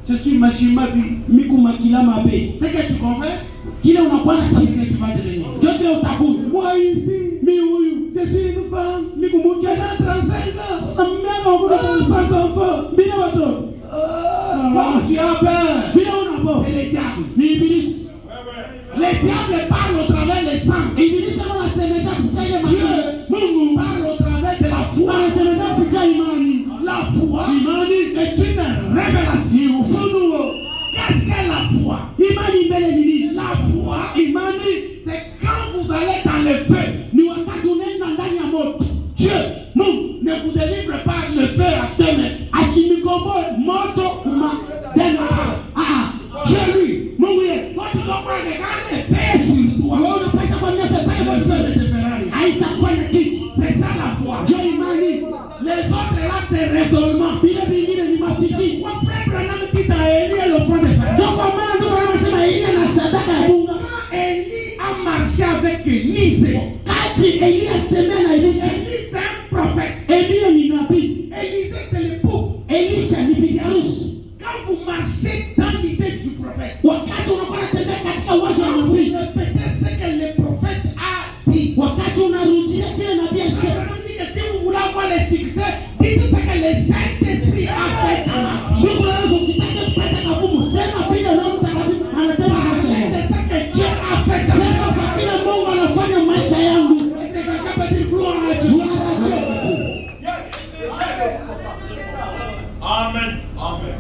Je suis Machimabi. Miku makila mabe. C'est que tu comprends? Kile unakuwa na C'est sisi. que tu vas devenir. Jote utakuwa. Moi ici. Mi huyu. Je suis une femme. Miku muke. J'ai 35 ans. Na mmema wakuna Sans enfant. bila watoto. Bon, tu as peur. Bila unapo. C'est le diable. Ni ibilisi. Le diable parle au travers des sens. Ibilisi anasemeza kupitia imani. Mungu parle au travers de la foi. Anasemeza kupitia imani. La foi Imani est une révélation. Qu'est-ce qu'est la foi? Imani mbele ni nini? La foi, Imani c'est quand vous allez dans le feu. ni wakati unaenda ndani ya moto. Dieu, Mungu, ne vous délivre pas le feu à 2 mètres. Ashimikomboe moto kuma dena. Dieu lui, Mungu ye. quand tu comprends que quand le feu est sur toi, Wewe unapasha kuonyesha pale le kwa feu feu. ne te fera rien. Haisa kufanya kitu. C'est ça la foi. Jo imani. Les autres là, c'est raisonnement. Bila vingine ni mafiki. Mon frère Branham dit dans Élie et l'offrande de fer. Ndio kwa maana ndio wanasema Elia na sadaka ya bunga. Quand Élie a marché avec Élisée, Kati Elia tembea na Elisha. Élie c'est un prophète. Elia ni nabii. Élisée c'est l'époux. Elisha ni bibi harusi. Quand vous marchez dans l'idée du prophète, Wakati unakuwa unatembea katika wazo la vous nabii. répétez ce que le prophète a dit. Wakati unarudia kile nabii alisema. Abraham dit que si vous voulez avoir le succès, dites ce que le Saint-Esprit a fait dans la vie. Mungu anaweza ukitaka kupata kavumu, sema vile Roho Mtakatifu anatenda maisha Parlez yako. de ce que Dieu a fait dans Sema la kwa vie. kile Mungu anafanya maisha yangu. Est-ce que quelqu'un peut dire gloire à Dieu? Gloire à Dieu. Amen. Amen.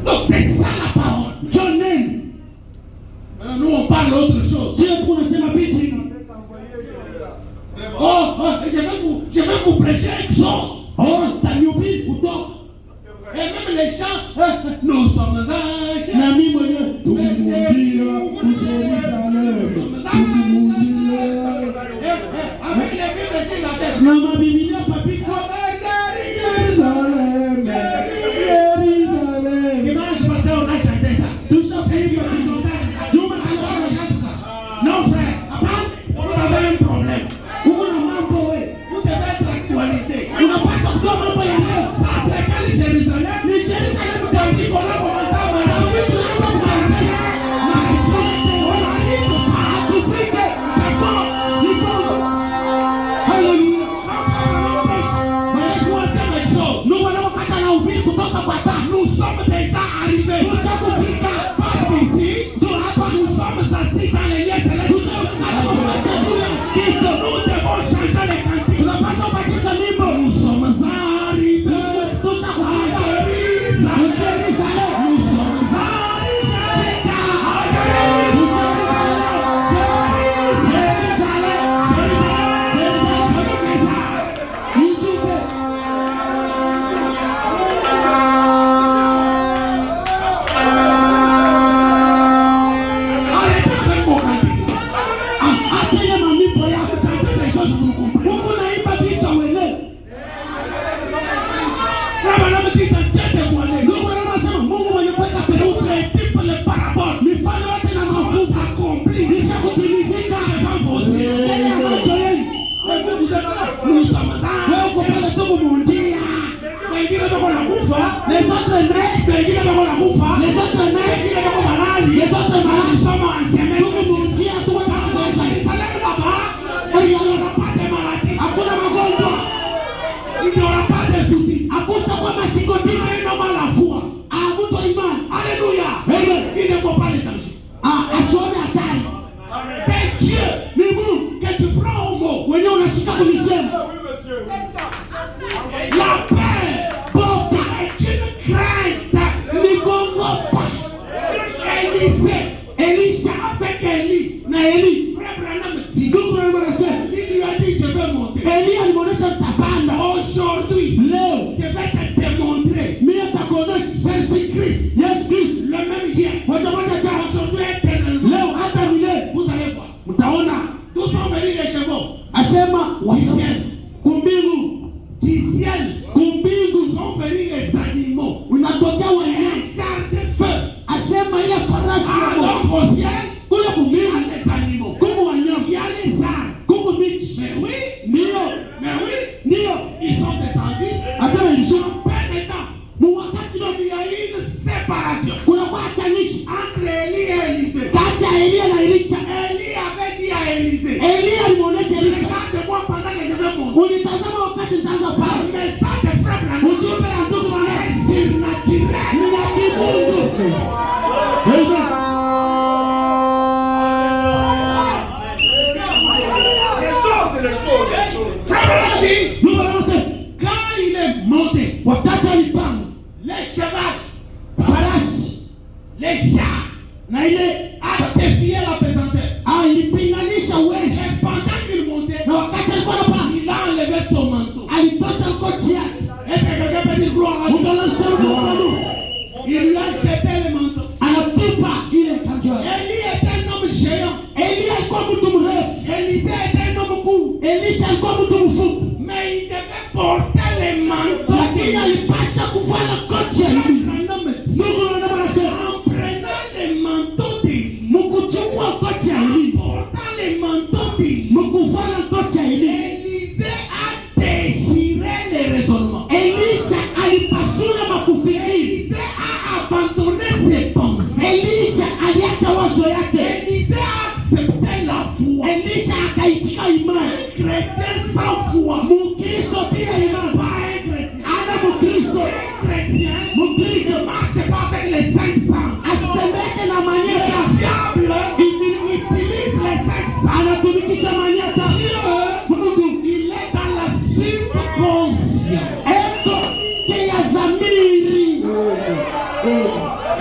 Donc c'est ça la parole. John name. Maintenant, nous on parle autre chose. Sio tunasema vitu. Je vais vous prêcher Exode. Oh, tanihubiri kutoka. Et même les chants, nous sommes anges. Na mimi mwenyewe tukimuundia Yerusalemu. Tukimuundia. Avec les Bibles sur la tête. Na mabibilia papito. Yerusalemu. Yerusalemu. Dimanche passé, on a chanté ça. Tushakuimba. Juma alors on chante ça. Non frère, vous avez un problème. Uko na mambo wewe. Vous devez être actualisé. Unapaswa kutoa mambo ya leo. Ça c'est quel Jérusalem? Ni Yerusalemu Quand il faut commencer à marcher, tunaanza kuangalia. Tufike. Niko. Haleluya. Mungu anapokata na ubiri kutoka kwa taa. nous sommes déjà arrivés. Tushakufika. Parce qu'ici, Ndio hapa nous sommes assis dans les lieux célestes. Nous devons changer les cantiques. tunapaswa kubadilisha nyimbo. Nous sommes arrivés. Tushakufika. Nous sommes arrivés. Arrêtez avec vos cantiques. Chantez des choses que vous comprenez. Frère Branham dit dans Dieu dévoilé. Tous les types, les paraboles, accomplis devant vos yeux. Et vous êtes là. Nous sommes arrivés. Wengine wako na kufa. Wengine wako na kufa. Wengine wako malali. Wanasoma wanasema. Yerusalemu là-bas, il n'y aura pas de maladie. Il n'y aura pas de soucis. Il y aura la foi. Alléluia. Il ne faut pas les danger. C'est Dieu que tu prends au mot. Wenyewe unashika kunisema. La paix monter. Elia alimuonesha nitapanda. Aujourd'hui, Leo je vais te démontrer mimi nitakuonesha Jésus-Christ, Yesu Kristo le même hier, moja jana, aujourd'hui éternellement. leo hata milele. Vous allez voir. Mtaona D'où sont venus les chevaux? asema Du ciel. kumbingu Du ciel kumbingu sont venus les animaux. unatokea Un wenyewe. char de feu. Asema ile farasi Ah, yako donc au ciel, kule il y a kumbingu les animaux. kumu wanyama Il y a les arbres. kumu miti. Mais oui, Ndio mais oui, ndio ils sont descendus. asema ilishuka En peu de temps, mu wakati donc il y a eu une séparation kuna kwa hatanishi entre Élie et Élisée. kati ya Elia na Elisha. Élie avait dit à Élisée, Elia alimuonesha Elisha, regarde-moi pendant que je vais monter. unitazama wakati nitaanza Le pale. message de frère Branham Ujumbe ya ndugu est Branham surnaturel. ni ya kimungu. Amen. Les choses. Frère Branham dit, Mungu anasema quand il est monté, wakati alipanda les chevaux, farasi les chars, na ile a défié la pesanteur. ilipinganisha uwezo, Et pendant qu'il montait, na wakati alikuwa anapanda il a enlevé son manteau. alitosha koti yake. Est-ce que quelqu'un peut dire gloire à Dieu? Mungu anasema kwa Mungu Il lui a jeté le manteau. anatupa ile kanjo yake. Élie était un homme géant. Elia alikuwa mtu mrefu, Élisée était un homme court. Elisha alikuwa mtu mfupi, Mais il devait porter le manteau. lakini alipasha kuvala koti ya Elia. Un homme dit, Mungu anasema en prenant le manteau d'Élie, mkuchukua koti ya Elia, portant le manteau d'Élie, mkuvala koti ya Elia. Élisée a déchiré les raisonnements. Elisha alipasula makufikiri. Élisée a abandonné ses pensées. Elisha aliacha wazo yake. Élisée a accepté la foi. Elisha akaitika imani. Chrétien sans foi. Mukristo bila imani. Pas un chrétien. Ana Mukristo. Un chrétien Mukristo ne marche pas avec les 500. asitembeke na manyeta. Le diable utilise les 500. Anatumikisha manyeta. Mungu Il est dans la subconscience. eko kia zamiri.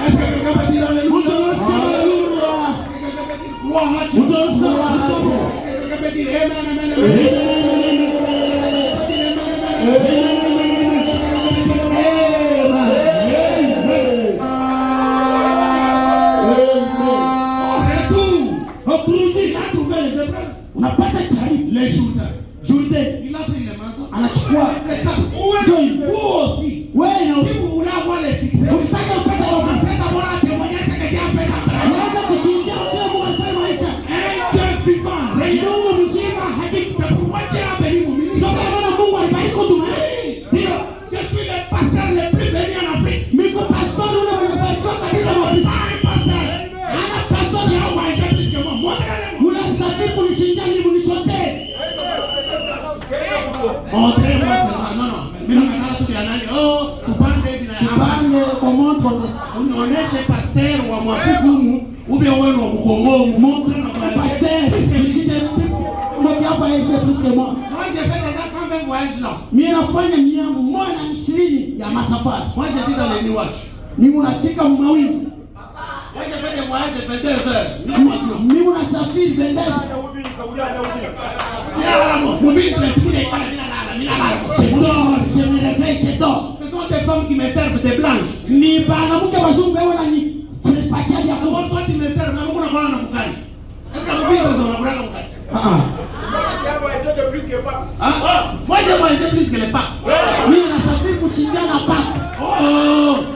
Est-ce que quelqu'un peut dire alléluia? Mungu anasema haleluya. Est-ce que quelqu'un peut dire gloire à Dieu? Mungu anasema haleluya. Est-ce que quelqu'un peut dire amen, amen, amen? Il a trouvé les épreuves. Unapata chari Les Jourdains. Jourdain Il a pris les manteaux. anachukua C'est ça. Joy. Vous aussi. Wewe na Si vous voulez avoir les succès, ukitaka kupata wokovu, commencez d'abord à témoigner ce que Dieu a fait dans ta vie. unaanza kushuhudia kile Mungu alifanya maisha. Un Dieu vivant, réel. Mungu mzima hakika. C'est pourquoi Dieu a béni mon Ndio ministère. maana Mungu alibariki huduma. Ndio, je suis le pasteur le plus béni en Afrique. Miko pastor ule unabarikiwa kabisa Pas wapi? un pasteur. Ana pastor Qui ya a voyagé plus que moi. Montrez-le-moi. unasafiri kunishindia mimi kunishote. Montrez-moi seulement. Non, non. Mimi nataka tu niangalie. Oh, tupande hivi na hapa. Bange kwa moto Unaoneshe pasteur wa Mwafukumu ube wewe wa Mkongo montre na kwa pasteur nisinde mmoja hapa yeye plus que moi. Moi j'ai fait déjà 120 voyages là. Mimi nafanya 120 ya masafari. Moi j'ai dit dans les nuages. Mimi unafika mawingu. Moi j'ai fait des voyages de 22 heures. Mimi unasafiri bendeza. Mon ministre l'esprit n'est pas là. Je dors, je me réveille, je dors. Ce sont des femmes qui me servent des blanches. Ni banamuke wazungu wewe na ni tulipatia vya Comment toi tu me sers mais moi on a mukali. Est-ce que mon ministre on a braka mukali? Moi j'ai voyagé plus que les papes. mimi nasafiri kushindana paka.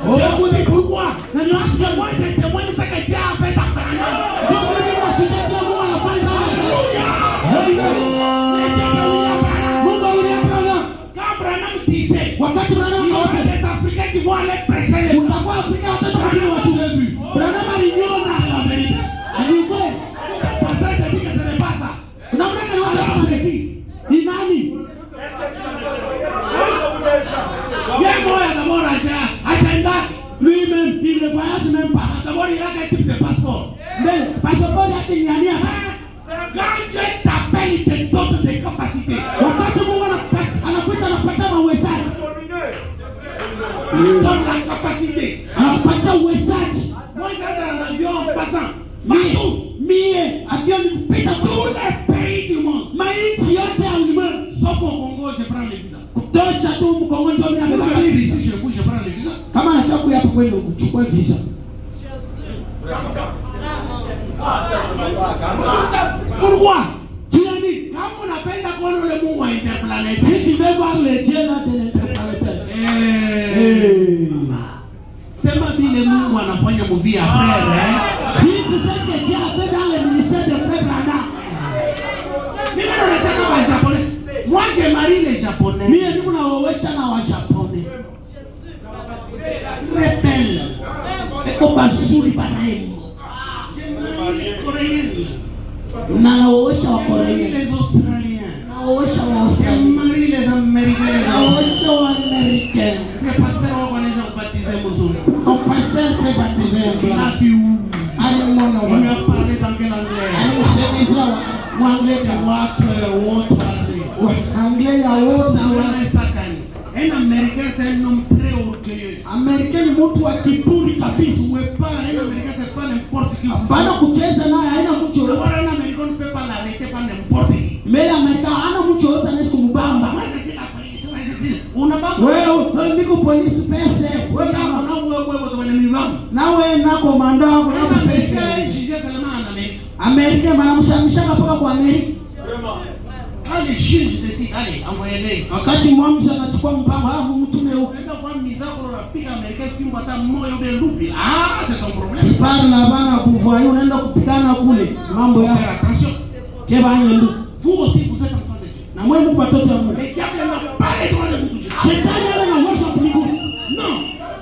Je vous dis pourquoi? Na niwasi Parce que moi je témoigne ce que Dieu a fait dans ta vie. ndio mimi nashinda kile Mungu anafanya. Mungu aliyeana Quand Branham disait, wakati il y Branham aura des Africains qui vont aller prêcher les utakuwa Afrika watoto wa watu. Branham aliniona la vérité. Alikuwa Pasteur te dit que ce n'est pas ça. unaona kama wale wasiki. Ni nani? Bien moya d'abord agenda. Lui-même, il ne voyage même pas. D'abord il a des types de passeport. Mais passeport yake ni nani hapa? Quand Dieu t'appelle, il te donne des capacités. Wakati Mungu anakuita anapatia uwezaji. Il donne la capacité. Anapatia uwezaji. Moi j'étais dans l'avion en passant. Mie avion kupita Tous les pays du monde mainchi yote ya ulimwengu sont kwenda kuchukua visa. Pourquoi? Tu as dit, kama unapenda kuona ule Mungu wa interplanétaire, Tu veux voir le Dieu là de l'interplanétaire. Sema vile Mungu anafanya movie ya frère, Dis ce que Dieu a fait dans le ministère de Frère Branham. mimi naona kama Japonais. Moi j'ai marié les Japonais. Mimi niko naowesha na wa Japonais. Très belle. Eko bazuri banaye. J'ai marié les Coréens. Na naowesha wa J'ai marié Korea. les Australiens. Naowesha wa J'ai Australia. marié les Américains. Naowesha wa Americain. C'est pasteur wako anaweza kubatiza mzuri. Ton pasteur peut baptiser un Il a blanc. vu où? Alimona Il lui wa. a parlé dans quel anglais? Alimsemeza wa anglais The de what wa anglais ya wote. Un Américain, c'est un homme très orgueilleux. Americain ni mtu wa kiburi kabisa. Un Américain, c'est pas n'importe qui. Bana kucheza naye haina mtu yoyote. Un Américain ne peut pas l'arrêter par n'importe qui. Mbele ya Amerika hana mtu yoyote anaweza kumbamba. Moi, je suis la police. Moi, je suis. On n'a pas. Wewe niko polisi pesa. Wewe kama nawe na komanda wako na Un pesa. Américain, jugé seulement en Amérique. Amerika wanamshamisha mpaka kwa Amerika. Quand les juges décident, allez, envoyez-les. Wakati mwamzi anachukua mpango mtume huko. Unaenda kwa mizako unapiga Américain fimbo hata moyo ule lupi. Ah, c'est ton problème. Pale na bana kuvua unaenda kupigana kule. Mambo ya Faire attention. kebanye ndu. Vous aussi, vous êtes enfants de Dieu. Na mwe mko watoto wa Mungu. Les diables n'ont pas le droit de vous toucher. Shetani ana uwezo wa kunigusa. Non.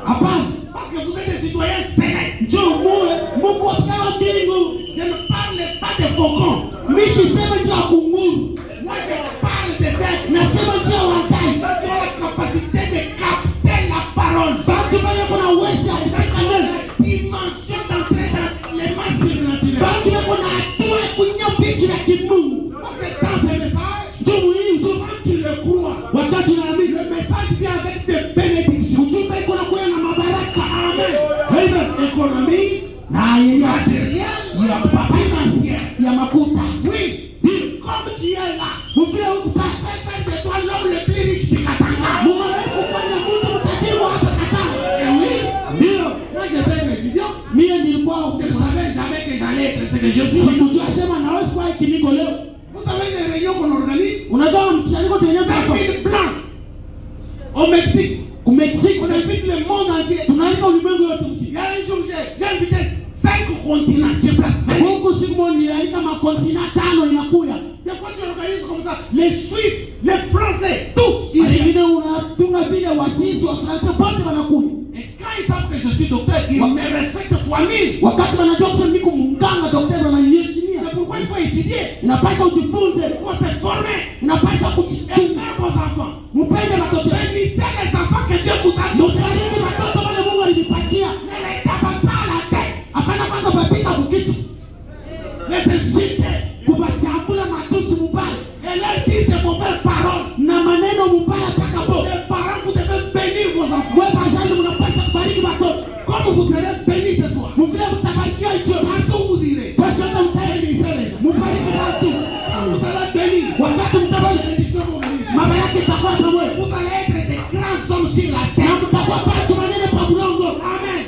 Hapana. Parce que vous êtes des citoyens célestes. Njoo muwe Mungu akawa mbingu. Je ne parle pas de faucons. Mishi sema njoo ya kunguru. Moi, je parle de ceux Nasema njoo ya watai. qui ont la capacité de capter la parole. Batu bale kuna uwezo wa kusema neno. La dimension d'entrer dans les mains surnaturelles. Batu bale kuna hatua ya kunywa picha ya kimungu. Parce que dans ce message, Njoo hii souvent tu le crois. wakati unaamini Le message vient avec des bénédictions. ujumbe iko na kuwa na mabaraka. Amen. Amen. Économie, Na yeye matériel, ya papa financier. ya makuta. Oui. Comme tu es là, Mvile huko je vais faire de toi l'homme le plus riche du Katanga. Mungu anakufanya mtu mtajiri wa hapa Katanga. Et oui, Ndio. moi j'étais un étudiant. Mimi nilikuwa Je ne savais jamais que j'allais être ce que je suis. sikujua sema naweza kuwa kiniko leo. Vous savez les réunions qu'on organise? Unajua mkusanyiko tenyewe hapa David Blanc au Mexique. ku Mexico On invite le monde entier. tunalika ulimwengu yote Il mzima. y a un jour, j'ai invité 5 continents sur place. Mungu siku moja nilika makontina 5 inakuya. Des fois, tu organises comme ça. Les Suisses, les Français, tous. Ils viennent. Alingine unatunga vile wasisi wa Fransa wote wanakuja. Et quand ils savent que je suis docteur, ils me respectent fois 1000. Wakati wanajua kusema niko mganga daktari wananiheshimia. C'est pourquoi il faut étudier. Unapaswa ujifunze, Il faut se former. unapaswa kujitunza. Aimez vos enfants. Mpende watoto wenu. Bénissez les enfants que Dieu vous a donnés. Mtarini watoto wale Mungu alinipatia. Ne les tapez pas à la tête. Hapana kwanza papika kukitu. Les insulter. Kubachakula matusi mubaya. Et leur dire de mauvaises paroles. Na maneno mubaya paka bo. Les parents, vous devez bénir vos enfants. Wewe bazazi mnapaswa kubariki watoto. Comme vous serez bénis ce soir. Mvile mtabarikiwa hicho. Partout où vous irez. Pasha hata Bénissez les gens. mbariki watu. Quand vous allez bénir, Wakati mtabariki bénédiction vous bénir. mama yake itakuwa pamoja. Vous allez être des grands hommes sur la Na terre. mtakuwa watu manene pa bulongo. Amen.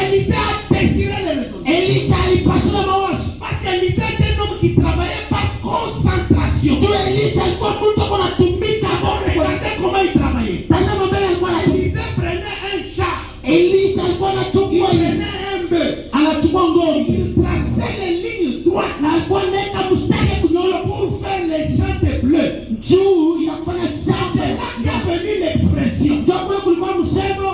Élisée a déchiré les raisons. Elisha alipasula mawazo. Parce qu'Élisée était un homme qui travaillait par concentration. Juu Elisha alikuwa mtu ako anatumika zote. Regardez comment il travaillait. Tazama mbele alikuwa anatumika. Élisée prenait un chat. Elisha alikuwa Il anachukua prenait un bœuf. anachukua ngombe. Il traçait les lignes droites Na alikuwa anaweka mstari ya kunyola pour faire les champs de bleu. juu ya kufanya C'est shamba. là qu'est venue l'expression Ndio kule kulikuwa msemo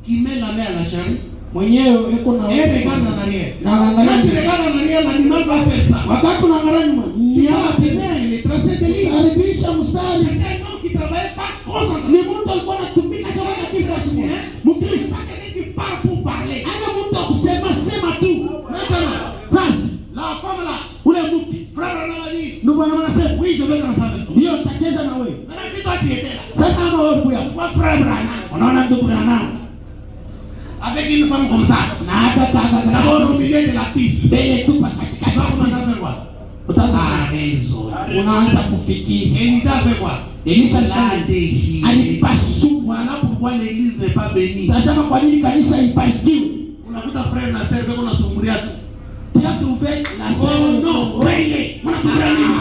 qui met la main à la charrue mwenyewe iko na et regarde en arrière. na Quand tu anaangalia. regardes en arrière, l'animal va faire ça. Wakati unaangalia nyuma, Tu vois la première, il est tracé des lignes. alibisha mstari. C'était un homme qui travaillait par concentration. Ni mtu alikuwa anatumika sana katika C'est shamba. un Mkristo pas quelqu'un qui parle pour parler. ana mtu wa kusema sema tu. Maintenant, Sasa la femme là, ule mtu frère Branham a dit, ndio bwana anasema oui, je vais danser avec toi. ndio tacheza na wewe. Maintenant, si toi tu étais là, Sasa kama wewe kuya toi frère Branham, unaona ndugu Branham avec une femme comme ça, na hata kaka d'abord au milieu de la piste, mbele tu pa tu katikati. vas commencer à faire quoi? a raison. Unaanza kufikiri. Elisa fait quoi? Elisa l'a déchiré. alipasua. Voilà pourquoi l'église n'est pas bénie. Tazama kwa nini kanisa haibarikiwi. Unakuta frère na sœur beko nasumbulia tu. Tu as trouvé la Oh non, weye, mnasumbulia nini?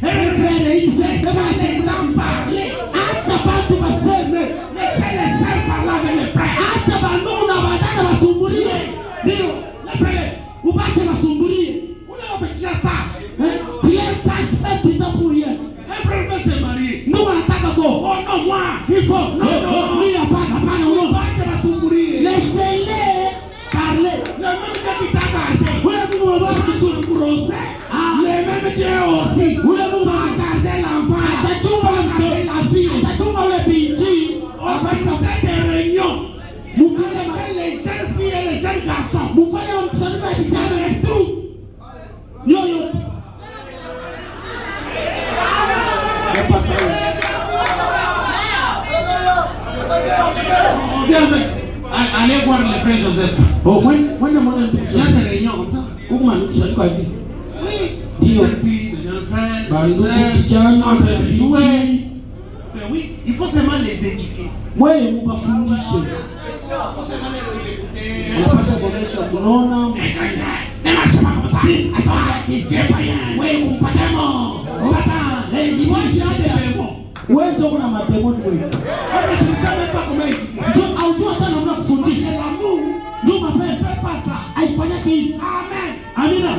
frère hii c'est pas l'exemple parler. Acha batu baseme. Laissez les sœurs parler avec les frères. Acha bandugu na badada basumbulie. Ndio, laissez-les. Ubache basumbulie. Unawapitisha saa. Pierre pas pita pour rien. Un frère veut se marier. Ndugu anataka go. Oh non, moi, il faut. Non, non. Mimi hapana, uno. Ubache basumbulie. Laissez-les parler. Le même Dieu qui t'a gardé. Ule Mungu wa Dans son procès. Le même Dieu aussi. Ule Mungu va garder l'enfant. atachunga la fille. atachunga ule binti. On va faire des réunions. Mukile les jeunes filles et les jeunes garçons. Mufanye mkusanyiko ya vijana Et tout. yoyo. On vient avec. Allez voir les frères Joseph. Oh, mwende mwana Il y a des réunions comme ça. Kuma mkusanyiko hivi. Oui. Des jeunes filles, des jeunes frères. Bandugu des vijana en train de jouer. binti. Mais oui, il faut seulement les éduquer. Wewe mubafundishe. Unapaswa kuonesha kunaona. Wewe ndio kuna mademoni wewe. Ndio aujua hata namna kufundisha. Ndio mapepe pasa. Haifanya hivi. Amen. Amina.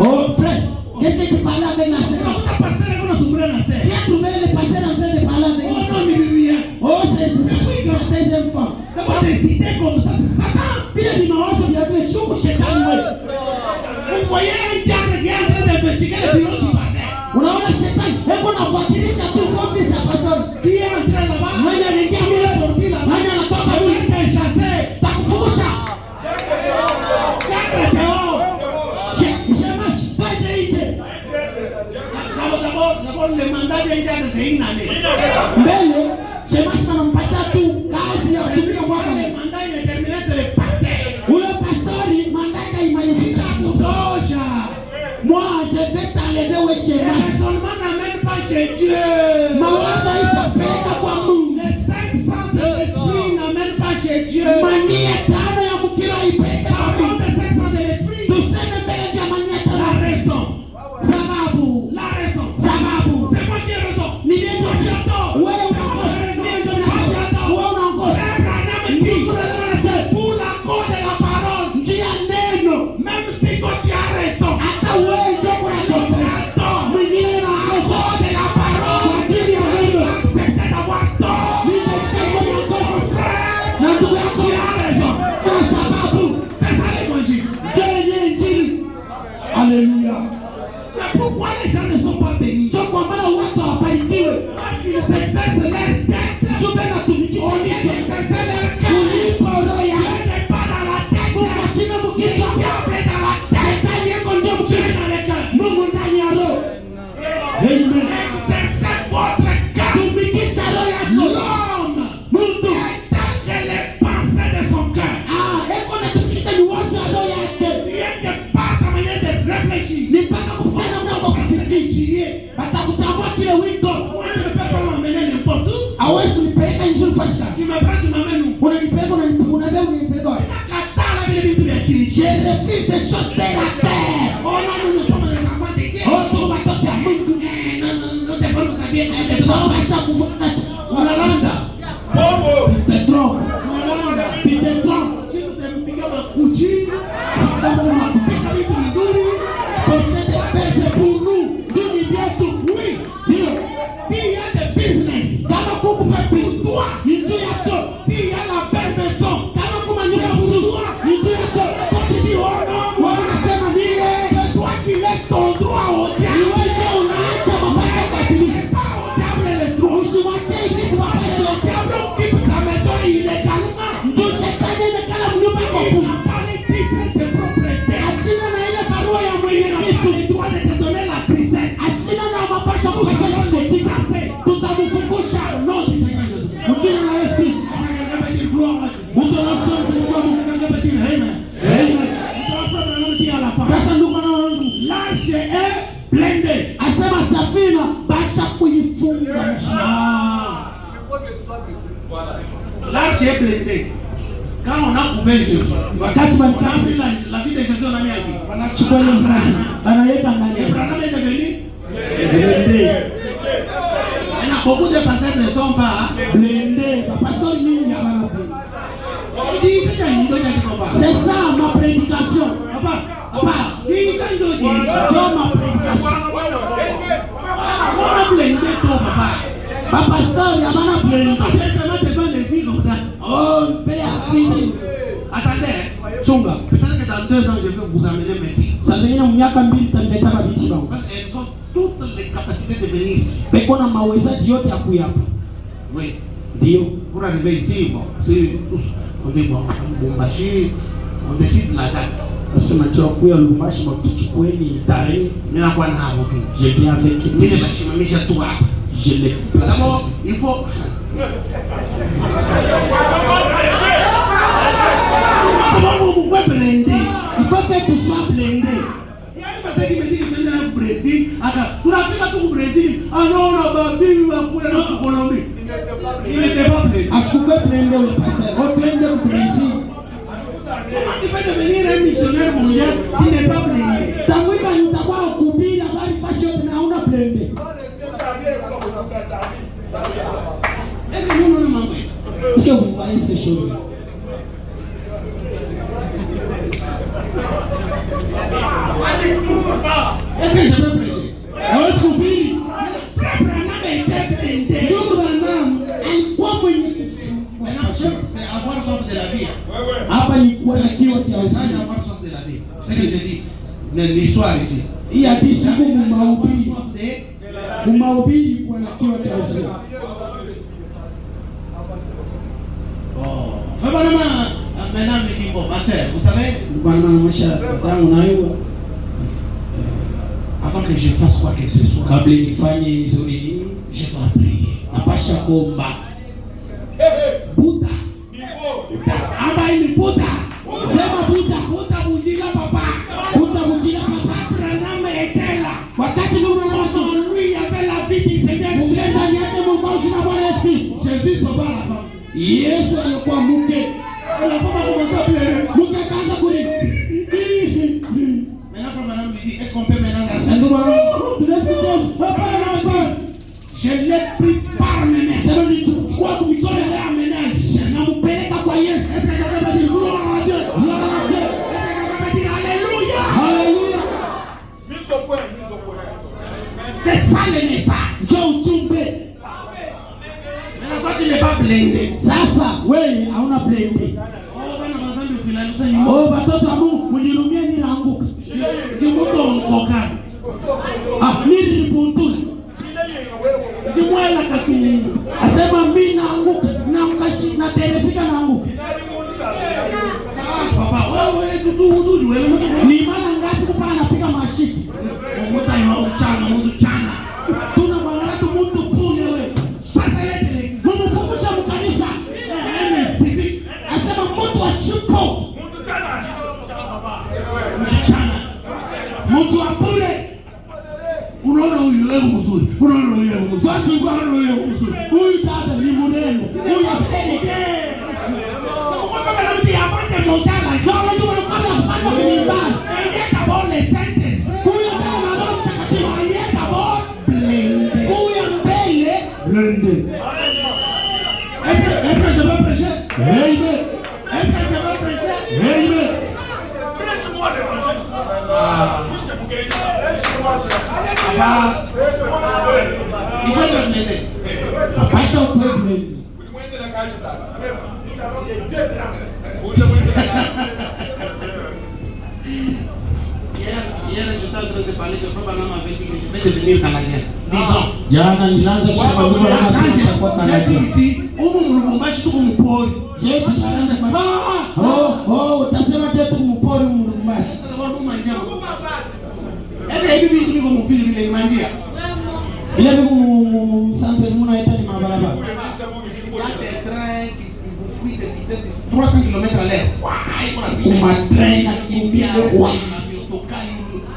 Oh, frère, qu'est-ce que tu parles avec la sœur? Viens trouver le pasteur en train de parler avec la sœur. Oh, c'est la deuxième femme. Comme ça, c'est Satan. Vile vinawazo vya vile shuku shetani wewe. Vous voyez un diable qui est en train d'investiguer le bureau du pasteur. Unaona shetani, hebu nafuatilisha tu ofisi ya pastor. Qui est en train là-bas? Mwenye anaingia Qui mule, est sorti là-bas? mwenye anatoka Vous mule, êtes chassé. takufurusha. Cadre dehors. Shemash, twende nje. D'abord, le mandat d'un diable, c'est une année. Mbele, shemash anampatia tu kazi ya kutumia mwaka. Le mandat indéterminé, c'est le pasteur. Ule pastori mandaka imalizika kutosha. Moi, je vais t'enlever we Le shemash. raisonnement n'amène pas chez Dieu. Mawazo itapeleka kwa Mungu. Les 5 sens de l'esprit n'amènent pas chez Dieu. Mania tano ya mkira ipeleka kwa Parlons Mungu. des 5 sens de l'esprit. Tuseme mbele ya mania La tano. raison. Sababu, La raison. sababu. C'est moi qui ai raison. Ni nini Toi, tu as tort. wewe unakosa? Mimi ndio nasema. Wewe unakosa. Abraham dit, pour la cause de la parole, Njia neno. même si toi tu as raison, Hata wewe ndio l'autre unatoka. a tort. Mwingine La anakosa. cause de la parole, Kwa ajili ya neno. accepte d'avoir tort. Nitachukua Mon mkono. frère, Na ndugu yako tu as raison. kwa sababu C'est ça l'évangile. ndio yenye injili. Haleluya. C'est pourquoi les gens ne sont pas bénis. Ndio kwa maana watu hawabarikiwe. Parce qu'ils exercent leur tête. Jumbe na tumikisha Au lieu kichwa. d'exercer leur cœur. Kulipa roho Dieu yako. n'est pas dans la tête. Mukashina Le mkichwa. diable est dans la tête. Shetani yako ndio Dieu mkichwa. est dans le cœur. Mungu ndani ya roho. Amen. Exercez votre cœur. Tumikisha roho yako. L'homme Mungu. est tel que les pensées de son cœur. Eko na tumikisha ni wazo ya roho yake. Rien que par ta manière de réfléchir. Ni mpaka kukutana mnamo kusikia. Watakutambua kile wito. Moi, tu ne peux pas m'emmener n'importe où. Hawezi kunipeleka injili fashika. Tu me prends, tu m'amènes où? Unanipeleka unanipeleka wapi? Kataa la Bible ya chini. Je refuse des choses de la terre. Oh non, nous sommes des enfants de Dieu. Oh, tuko watoto ya Mungu. Nous devons nous habiller comme des blancs. Tunapasha kuvuna. Unalanda. Bongo. Petro. Unalanda. Petro. Chini utampiga makuchi. Kama unakupika vitu vizuri. Peut-être faire c'est pour nous. Dini vyetu. Oui. Ndio. S'il y a des business, Kama kukupa pour toi. ni juu yako. S'il y a la belle maison, Kama kuma nyumba mzuri ni juu yako. toi tu dis oh non, Wewe unasema vile. c'est toi qui laisses ton droit au Ni diable. wewe unaacha mabaya kwa C'est pas au diable les droits. blindé. Asema safina basha kuifunga. Là, j'ai blindé. Quand on a coupé Jésus, Wakati on la vie de Jésus, on a mis à vie. wanachukua Yesu wanaweka ndani ya Abraham est devenu blindé. beaucoup de pasteurs ne sont pas Blindé. Pastor mingi habana blindé. Dis ça qu'il doit dire papa. C'est ça ma prédication. Papa, dis ça qu'il doit dire. C'est ma prédication. On a blindé ton papa. Papa pasteur habana blindé. Après seulement devant les filles comme ça. Oh, mbele ya viti. Attendez, Chunga. peut-être que dans 2 ans je vais vous amener mes filles. Sasa zingine miaka 2 tutaleta mabiti bangu. Parce qu'elles ont toutes les capacités de venir ici. Beko na mawezaji yote ya kuyapa. Oui. Ndio. Pour arriver ici, bon, c'est tous. On dit bon, Bombashi, on décide la date. Nasema tunakuya Lubumbashi mtuchukueni tarehe. Mimi nakuwa na hapo tu. Je viens avec Mimi nimeshimamisha tu hapa. je les place. D'abord, il faut vous pouvez blender. Il faut que tu sois blindé. Il y a une personne qui me dit qu'il vient au Brésil. Tu n'as fait tout au Brésil. Ah non, on a babi, on va couler dans Colombie. Il n'était pas blindé. Asikuwe blindé au pasteur. Au blindé au Brésil. Comment tu peux devenir un missionnaire mondial qui n'est pas blindé? Tamwika nitakuwa kuhubiri habari fashion na una blindé. Est-ce que nous nous manquons? Est-ce que vous voyez ces choses? Est-ce que je peux prêcher? Hawezi kuhubiri. Frère Branham était blindé. Ndugu Branham alikuwa kwenye kufunga. Maintenant, c'est avoir soif de la vie. Hapa ni kuwa na kiu cha C'est uzima. avoir soif de la vie. C'est ce que je dis. L'histoire ici. Hii hadithi C'est huko avoir mahubiri. soif de Mahubiri kuwa na kiu cha uzima. Frère Branham maintenant me dit bon, ma soeur, vous savez, Bwana anamwonyesha damu na hiyo avant que je fasse quoi que ce soit, kabla nifanye hizo nini, je dois prier. napasha kuomba. Buddha. Amba ini Buddha. Sema Buddha. Buddha bujila papa. Buddha bujila papa. Branham était là. Wakati ndugu Quand lui avait la vie du Seigneur, ndani yake mkozi na Bwana Yesu. Jésus sauva la femme. Yesu alikuwa mke. La femme a commencé à pleurer. Mke akaanza kuli. Maintenant, Frère Branham lui dit, est-ce qu'on peut maintenant la Ndugu wangu, tunasikia hapana hapana. Je l'ai pris par mes mains. Sasa nichukua kumtoa ya menage. Nampeleka kwa Yesu. Est-ce que quelqu'un peut dire gloire à Dieu? Gloire à Dieu. Est-ce que quelqu'un peut dire alléluia? Haleluya. Mise au point, mise au point. C'est ça le message. Njoo ujumbe. Maintenant, toi, tu n'es pas blindé. Sasa wewe hauna blende. Oh, bana bazambi fulani sasa nyuma. Oh, watoto wa Mungu mnirumia ninaanguka. Si mtu mkokani. Ah, nilipuntula. Ndimwela kakilingo. Asema mimi naanguka, naanguka na terefika naanguka. Ah, papa, wewe tutu wewe mtu. Ni mara ngapi kupana napiga mashiki? Mmoja yao mchana, mtu chana. Tuna mwangalia tu mtu pune wewe. Sasa yeye Mumfungusha mkanisa. ni civic. Asema mtu wa shipo, Mchana. mtu wa bure. Unaona huyu wewe mzuri. Unaona huyu wewe mzuri. Watu kwa roho mzuri. Huyu dada ni mrembo. Huyu apende. Pourquoi pas maintenant si avant de monter à la Sasa ndio wanapanda kupanda kwenye ibada. ayez d'abord le Saint-Esprit. Huyu dada na roho mtakatifu. Ayez d'abord blindé. Huyu mbele. Blende. Est-ce que je peux prêcher? Amen. Est-ce que je peux prêcher? Amen. Prêche-moi l'évangile. Papa, il faut te blinder. Pasha problem. Hier, j'étais en train de parler que Frère Branham avait dit que je vais devenir canadien. Disons. Jana nilianza kusema ndugu yangu atakuwa J'ai Canada. dit ici, umu Lubumbashi tuko mpori. Je tutasema oh utasema tena tumpori mrumbashi. Ese hivi vitu viko mfili vile imandia. Ile viku msante mnaita ni mabarabara. Il y a des trains qui vous fuient de vitesse 300 km à l'heure. Kuma train nakimbia.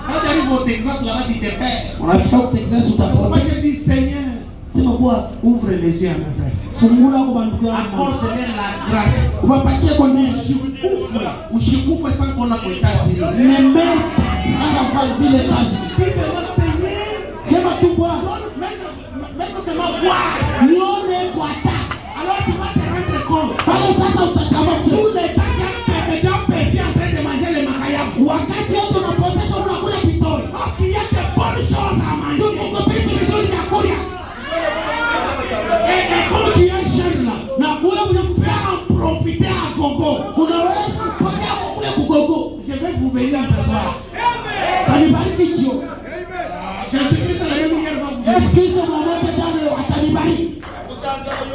Hata arrives au Texas, là-bas, tu te perds. Unafika au Texas Moi, utapona. je dis, Seigneur, Sema kwa ouvre les yeux à mes frères. fungula kwa bandugu yangu. Accorde-leur la grâce. Upapatie kwa neema. Ushikufe sans qu'on a pour États-Unis. Neme sana kwa vile kazi. Dis seulement, Seigneur, Sema tu kwa même seulement voir. nione kwa ta. Alors tu vas te rendre compte. Pale sasa utatambua Tous les temps que tu es perdu en train de manger les makayam. wakati wote unapotesha unakula kitoro. Parce qu'il y a de bonnes choses à manger. Tuko vitu vizuri vya kula. Et comme tu es jeune là, Na wewe tu peux en profiter à gogo. unaweza kupokea kwa kule kugogo. Je vais vous bénir ce soir. Kanibariki jio. Jésus-Christ le même hier va vous bénir. Yesu Kristo mmoja jana atanibariki.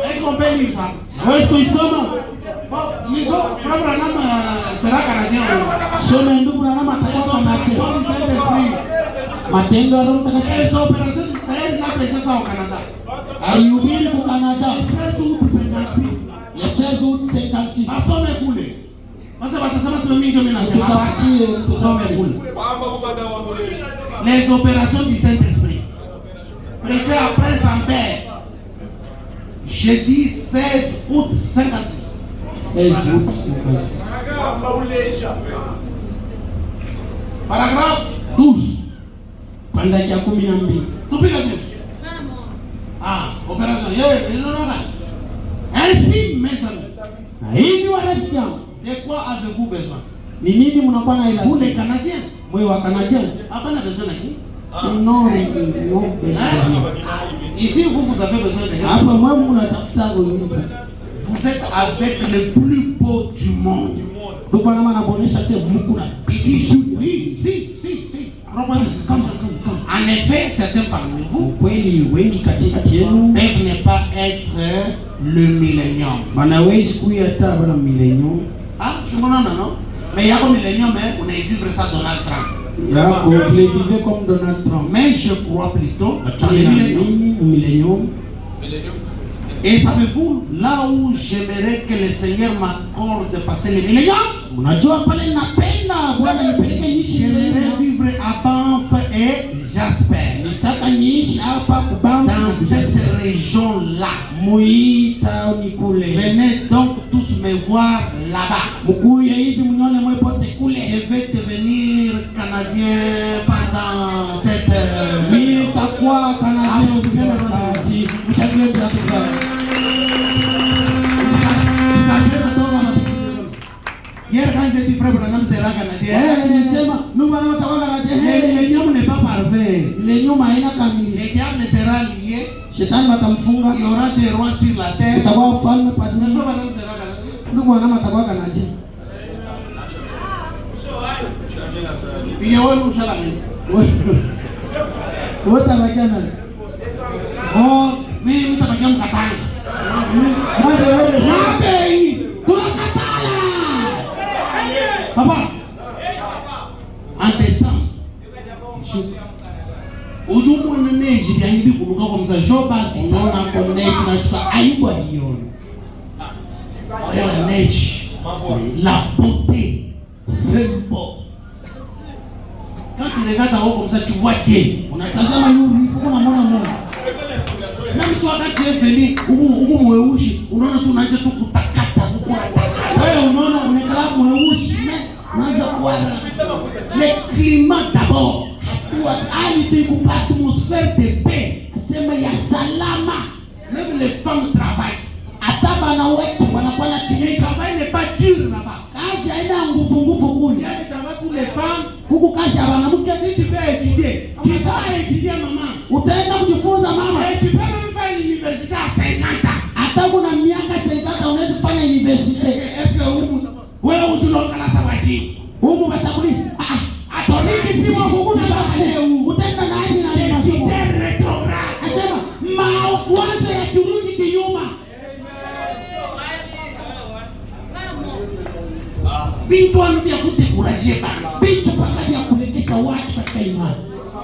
Est-ce qu'on peut lire ça? Wewe kuisoma. Bon, lisons. Frère Branham sera canadien. Soma ndugu na mama atakuwa kama Son Saint-Esprit. matendo ya Roho Mtakatifu. Et son opération, d'ailleurs, il a prêché ça au Canada. Alihubiri kwa Canada. 16 août 56. Le 16 août 56. Asome kule. Sasa watasema sio mimi ndio mimi nasema. Tutapatie Tusome kule. Les opérations du Saint-Esprit. Prêché après Saint-Père. Jeudi 16 août 56. 16 août 56. Paragraphe 12. Panda ya 12. Tupige tu. Ah, opération. Ainsi, mes amis, Na hivi warafiki yangu, de quoi avez-vous besoin? ni nini mnakuwa na ila? Vous les Canadiens. Mwe wa Canada. Hapana besoin de qui? No, no. Ici, vous avez besoin de Hapa mwe mnatafuta wengine. Vous êtes avec le plus beau du monde. Ndugu bwana anabonesha tena mkuna. Il dit, oui, si. En effet, certains parmi vous Kweli wengi katikati yenu peuvent ne pas être le millénium. wanawezi kuya hata bana millennium. Ah, je me non, non. Mais yako millénium, on est vivre ça Donald Trump. Yako vivre comme Donald Trump. Mais je crois plutôt dans le Lakini millénium. millennium. Et savez-vous, là où j'aimerais que le Seigneur m'accorde de passer le millénium, Unajua pale napenda Bwana nipeleke niishi j'aimerais millennium. vivre à Banff et Jasper. Nitaka niishi hapa kubamba Dans cette région-là. muita ni kule. Venez donc tous me voir là-bas. Mkuye hivi mnione mwepote kule. Je vais devenir Canadien pendant cette... Nitakuwa Canadien wakati. Mshangilie kwa sababu. Hier quand j'ai dit frère Branham sera Canadien, Nilisema Mungu anataka Canadien. millénium n'est pas parfait. Millennium haina kamili. Le diable sera lié. Shetani watamfunga. Il y aura des rois sur la terre. Itakuwa ufalme Mais padri. frère Branham sera Canadien. Ndugu wanama atakuwa Canadien. Il y aura un chalamin. Wote wabakana. Oh, mimi nitabakia Mkatanga. Mabei. Tunakatala. Papa. En décembre. Ujumbe na neji biangibi kuluka kwa mzajoba Unaona koneshi na shuka aibu aliona. la neige, la beauté, le beau. Quand tu regardes en haut comme ça, tu vois Dieu. Unatazama yule ifuko na mwana Mungu. Même toi quand tu es venu, huko mweushi, unaona tu unaanza tu kutakata huko. Wewe unaona unakaa mweusi, unaanza kuona Le climat d'abord. hatua hali tu ikupa Atmosphère de paix. sema ya salama. Même les femmes travaillent. Hata bana wetu wanakuwa na Le chini. travail n'est pas dur là-bas. Kazi haina nguvu Il kule. y a du travail pour les femmes. Kuku kazi ya wanamke. Si tu veux étudier, tu vas étudier maman. Utaenda kujifunza mama. Et tu peux même faire l'université à 50 ans. Hata kuna miaka 50 unaweza kufanya university. Est-ce que wewe utuloka na sabati? Huko watakuliza. Atoniki si wa Mungu na leo. Utaenda na hivi na hivi masomo. Décider rétrograde. Anasema mawazo ya kurudi kinyuma. Bitu anubia kudécourager bana. Vitu mpaka vya kulekesha watu katika imani.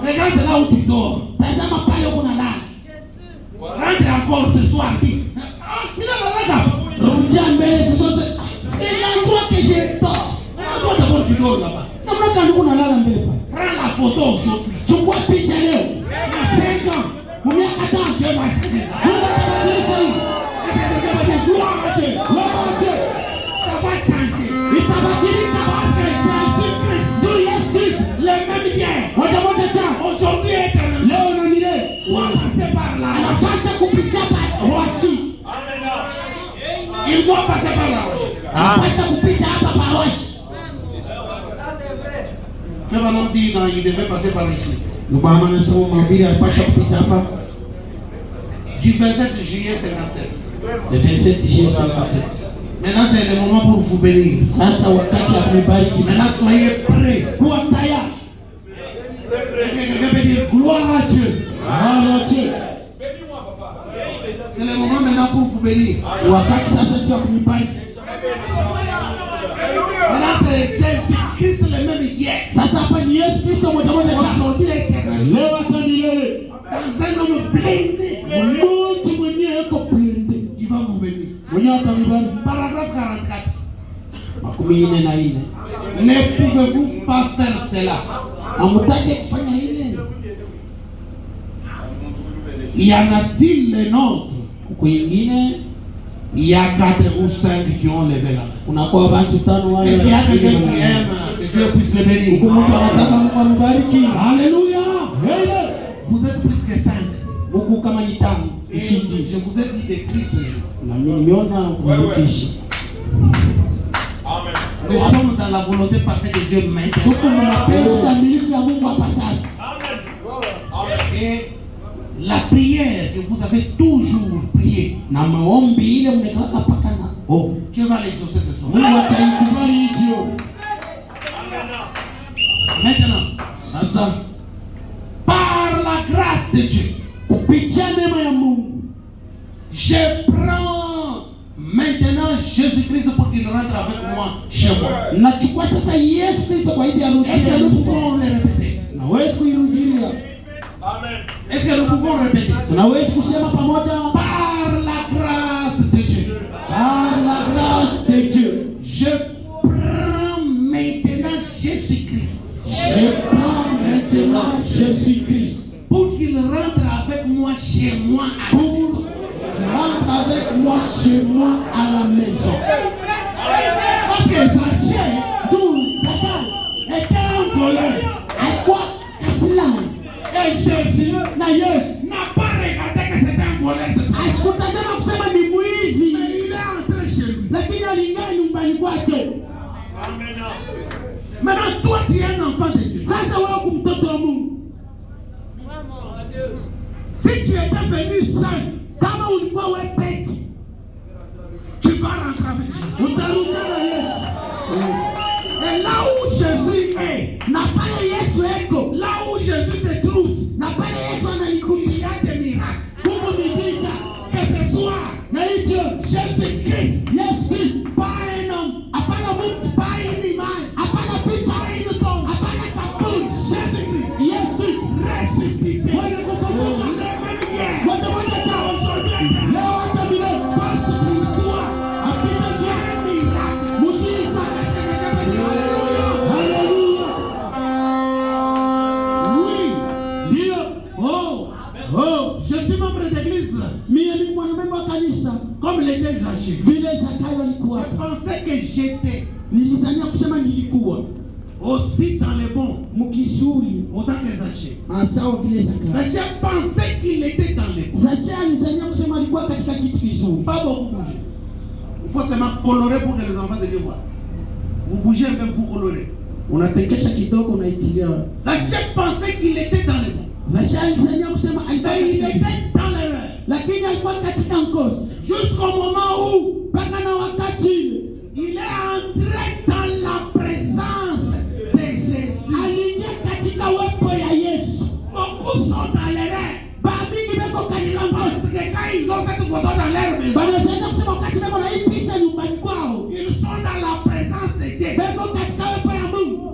Regarde là où tu dors. Tazama pale uko na nani. Rentre encore ce soir. Dis. Mina malaka. Rudia mbele zote. C'est l'endroit que j'ai tort. Toi d'abord tu dors là-bas. Namna gani unalala mbele pale? Prends la photo aujourd'hui. Chukua picha leo. Dans 5 ans, Miaka 5 Dieu va changer ça. Mungu atabadilisha hii. Est-ce que Dieu va dire gloire à Dieu? Gloire à Dieu. Ça va changer. Itabadilika Parce que Jésus-Christ, juu Yesu Kristo. le même hier, Moja moja jana. aujourd'hui et éternellement, Leo na milele. doit passer par là. Anapasha kupitia pa Roshi. Il doit passer par là. Anapasha kupita hapa pa Roshi. Frère Branham dit non, il devait passer par ici. Ndugu anasema mahubiri anapasha kupita hapa. Du 27 juillet 57. Le 27 juillet 57. Maintenant, c'est le moment pour vous bénir. Sasa wakati akubariki. Maintenant, soyez prêts. Kuwa tayari. Est-ce que quelqu'un peut dire gloire à Dieu? Gloire à Dieu. C'est le moment maintenant pour vous bénir. Wakati sasa ndio kubariki. Maintenant, c'est Jésus-Christ le même hier. Sasa hapa ni Yesu Kristo moja moja jana. Aujourd'hui et éternellement. Leo hata milele. Dans un homme blindé. Mungu mwenyewe yuko blinde. Qui va vous bénir. Mwenyewe atabariki. Paragraphe 44. Makumi ine na ine. Ne pouvez-vous pas faire cela? Amutake kufanya ile. Y en a-t-il les nôtres? Kwingine Il y a 4 ou 5 qui ont levé la main. unakuwa watu 5 wale. Est-ce qu'il y a quelqu'un qui aime que Dieu puisse le bénir? Huko mtu anataka Mungu ambariki. Alléluia. Amen. Vous êtes plus que 5. Huko kama ni tamu. Et je vous ai dit d'écrire ce jour. Na mimi nimeona kubarikisha. Amen. Nous sommes dans la volonté parfaite de Dieu maintenant. Huko mapenzi kamilifu ya Mungu hapa sasa. Et la prière que vous avez toujours prié, Na maombi ile mnekaka paka na. Oh, Dieu va l'exaucer ce soir. Mungu ataikubali hiyo. Maintenant, Sasa par la grâce de Dieu, kupitia neema ya Mungu je prends maintenant Jésus-Christ pour qu'il rentre avec moi chez moi. nachukua sasa Yesu Kristo kwa hivi arudi. Est-ce que nous pouvons le répéter? Naweza kuirudia. Amen. Est-ce que nous pouvons répéter? Tunaweza kusema pamoja. Par la grâce de Dieu, Par la grâce de Dieu, je prends maintenant Jésus-Christ je prends maintenant Jésus-Christ pour qu'il rentre avec moi chez moi à la maison. pour rentrer avec moi chez moi à la maison. Parce que Zachée D'où Satan était un voleur. alikuwa kasilani Et Jésus n'a pas regardé que c'était un voleur de sa. asikutazama kusema ni mwizi, Mais il est entré chez lui. lakini aliingia nyumbani kwake. Amen. Maintenant, toi, tu es un enfant de Dieu. Sasa wewe kumtoto wa Mungu, Si tu étais venu seul, kama ulikuwa wewe peke, tu vas rentrer avec Jésus. utarudia na Yesu. Et là où Jésus est, Na pale Yesu eko, là où Jésus se trouve, na pale Yesu il analikumbia y a des miracles. huko miujiza. Que ce soit Na hicho Jésus-Christ, Yesu Kristo, pas un homme, hapana mtu, pas une image, hapana picha, pas une tombe, hapana kaburi. Jésus-Christ Yesu Kristo ressuscité. mwenye kufufuka. Le même hier, Moja moja jana, aujourd'hui, leo hata milele. passe pour toi. Apita Il y a jana, un miracle. muujiza. Alléluia. Oui, ndio. Oh, Je suis membre d'église mimi ni mwanamemba wa kanisa comme l'était Zachée. vile Zakayo alikuwa. Je pensais que j'étais Nilisania kusema nilikuwa aussi dans les bons, mkizuri autant que Zachée. sawa vile Zakayo. Zachée pensait qu'il était dans les bons. Zakayo alisania kusema alikuwa katika kitu kizuri. Pas beaucoup bouger. Il faut seulement colorer pour que les enfants de Dieu voient. Vous bougez un peu, vous colorez. Unatekesha kidogo unaitilia. Zachée pensait qu'il était dans les bons. Zakayo alisania kusema alikuwa Mais il katika était dans l'erreur. lakini alikuwa katika nkosi Jusqu'au moment où mpaka na wakati il est entré dans la présence de Jésus. aliingia katika uwepo ya Yesu. Beaucoup sont dans l'erreur. Babingi beko katika Parce nkosi. que quand ils ont cette photo dans leur maison, Banasema kusema wakati beko na hii picha nyumbani kwao. ils sont dans la présence de Dieu. Beko katika uwepo ya Mungu.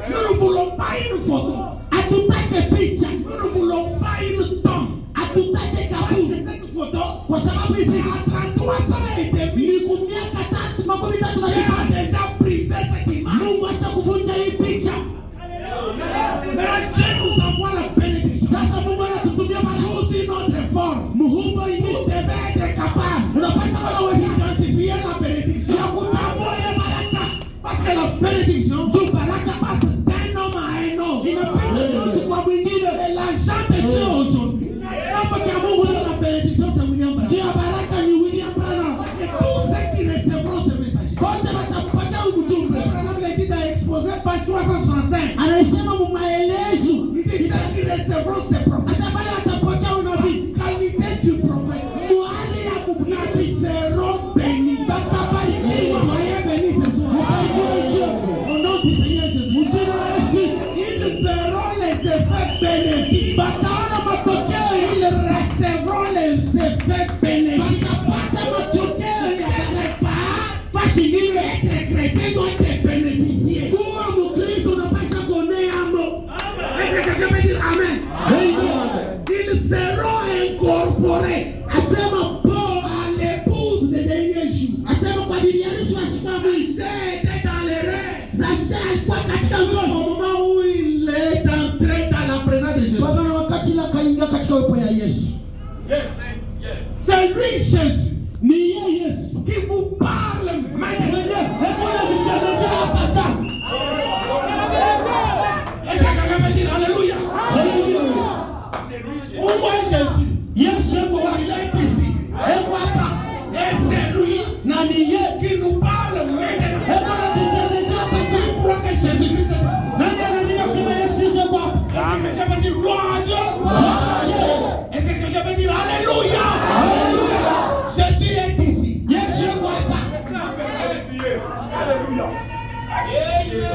Nous ne voulons pas une photo. Hatutake picha. Nous ne voulons pas une tombe. Hatutake Parce kaburi. que cette photo, Kwa sababu hizi c'est à 33 ans et demi. ni kumiaka 3 Dieu a déjà brisé cette image. Mungu acha kuvunja hii picha. Vous devez être capable d'identifier la bénédiction. Parce que la bénédiction passe d'un homme à un autre. Et l'agent de Dieu aujourd'hui, la bénédiction c'est William Branham. Parce que tous ceux qui recevront ce message, il dit dans Exposé, page 365, il dit ceux qui recevront ces prophètes, qualité du prophète, ils seront bénis. Soyez bénis ce soir. Au nom du Seigneur Jésus, ils verront les effets bénéfiques. Ils recevront les effets bénéfiques. Être chrétien doit être bénéficié. Est-ce que quelqu'un peut dire Amen? Ils seront incorporés à l'épouse des derniers jours. Zachée était dans les rêves. Au moment où il est entré dans la présence de Jésus. C'est lui Jésus qui vous parle maintenant. Est-ce que quelqu'un peut dire Alléluia? Où est Jésus? Il est ici. Et c'est lui qui nous parle maintenant. Tu crois que Jésus-Christ est ici? Est-ce que quelqu'un peut dire gloire à Dieu? Est-ce que quelqu'un peut dire Alléluia? Jésus est ici.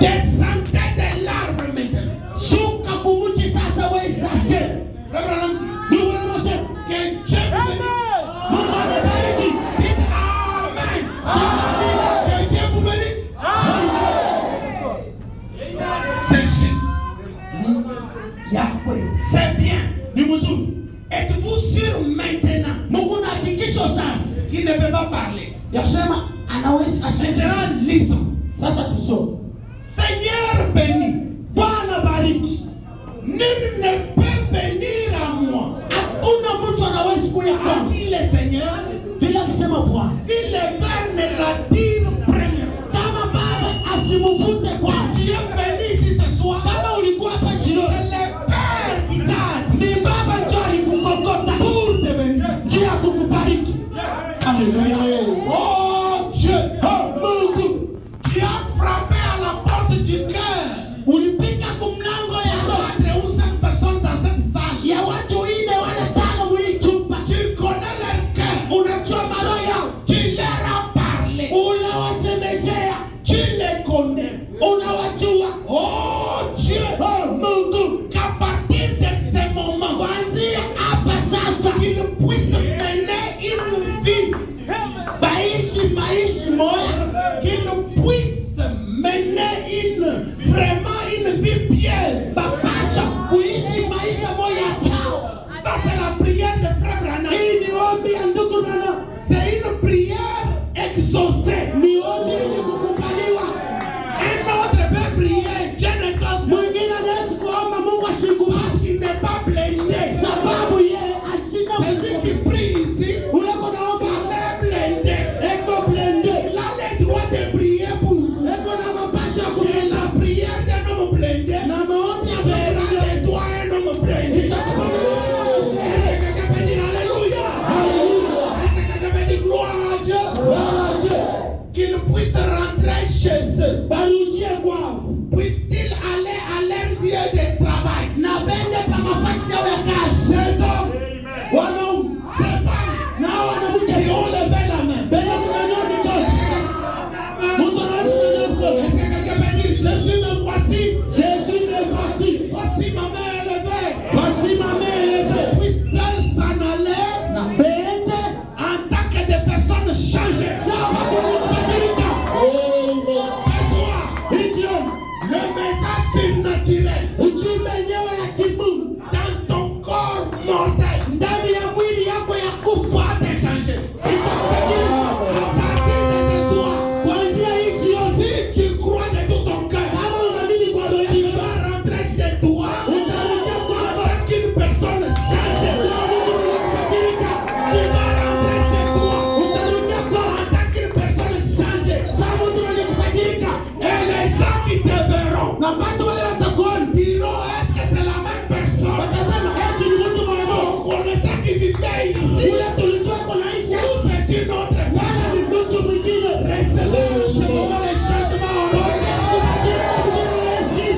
Des centaines de larmes maintenant. Frère Branham dit que Dieu vous bénisse. Dites Amen. Que Dieu vous bénisse. C'est juste. C'est bien. Êtes-vous sûr maintenant qu'il ne peut pas parler? Maintenant, lisons. Seigneur béni, nul ne peut venir à moi. A dit le Seigneur, si le Père ne l'attire premièrement. Si tu es béni ici ce soir, c'est le Père qui t'a dit pour te bénir. Alléluia. Oh Dieu, tu as frappé à la porte du cœur. Où 5 personnes dans cette salle. Tu connais leur cœur. Tu leur as parlé. Tu les connais. Oh Dieu, qu'à partir de ce moment, qu'ils puissent mener une vie. Qu'ils puissent mener vraiment une vie pieuse. Ça c'est la prière de Frère Branham. C'est une prière exaucée. Un autre peut prier, Dieu n'exauce pas. Parce qu'il n'est pas blindé. C'est lui qui prie ici. Il est blindé. Il a le droit de prier pour vous. Et la prière d'un homme blindé verra les doigts d'un homme blindé. Est-ce que quelqu'un peut dire Alléluia? Est-ce que quelqu'un peut dire gloire à Dieu? personne. On connaissait qui vivait ici. C'est une autre personne. Recevez ce moment les changements.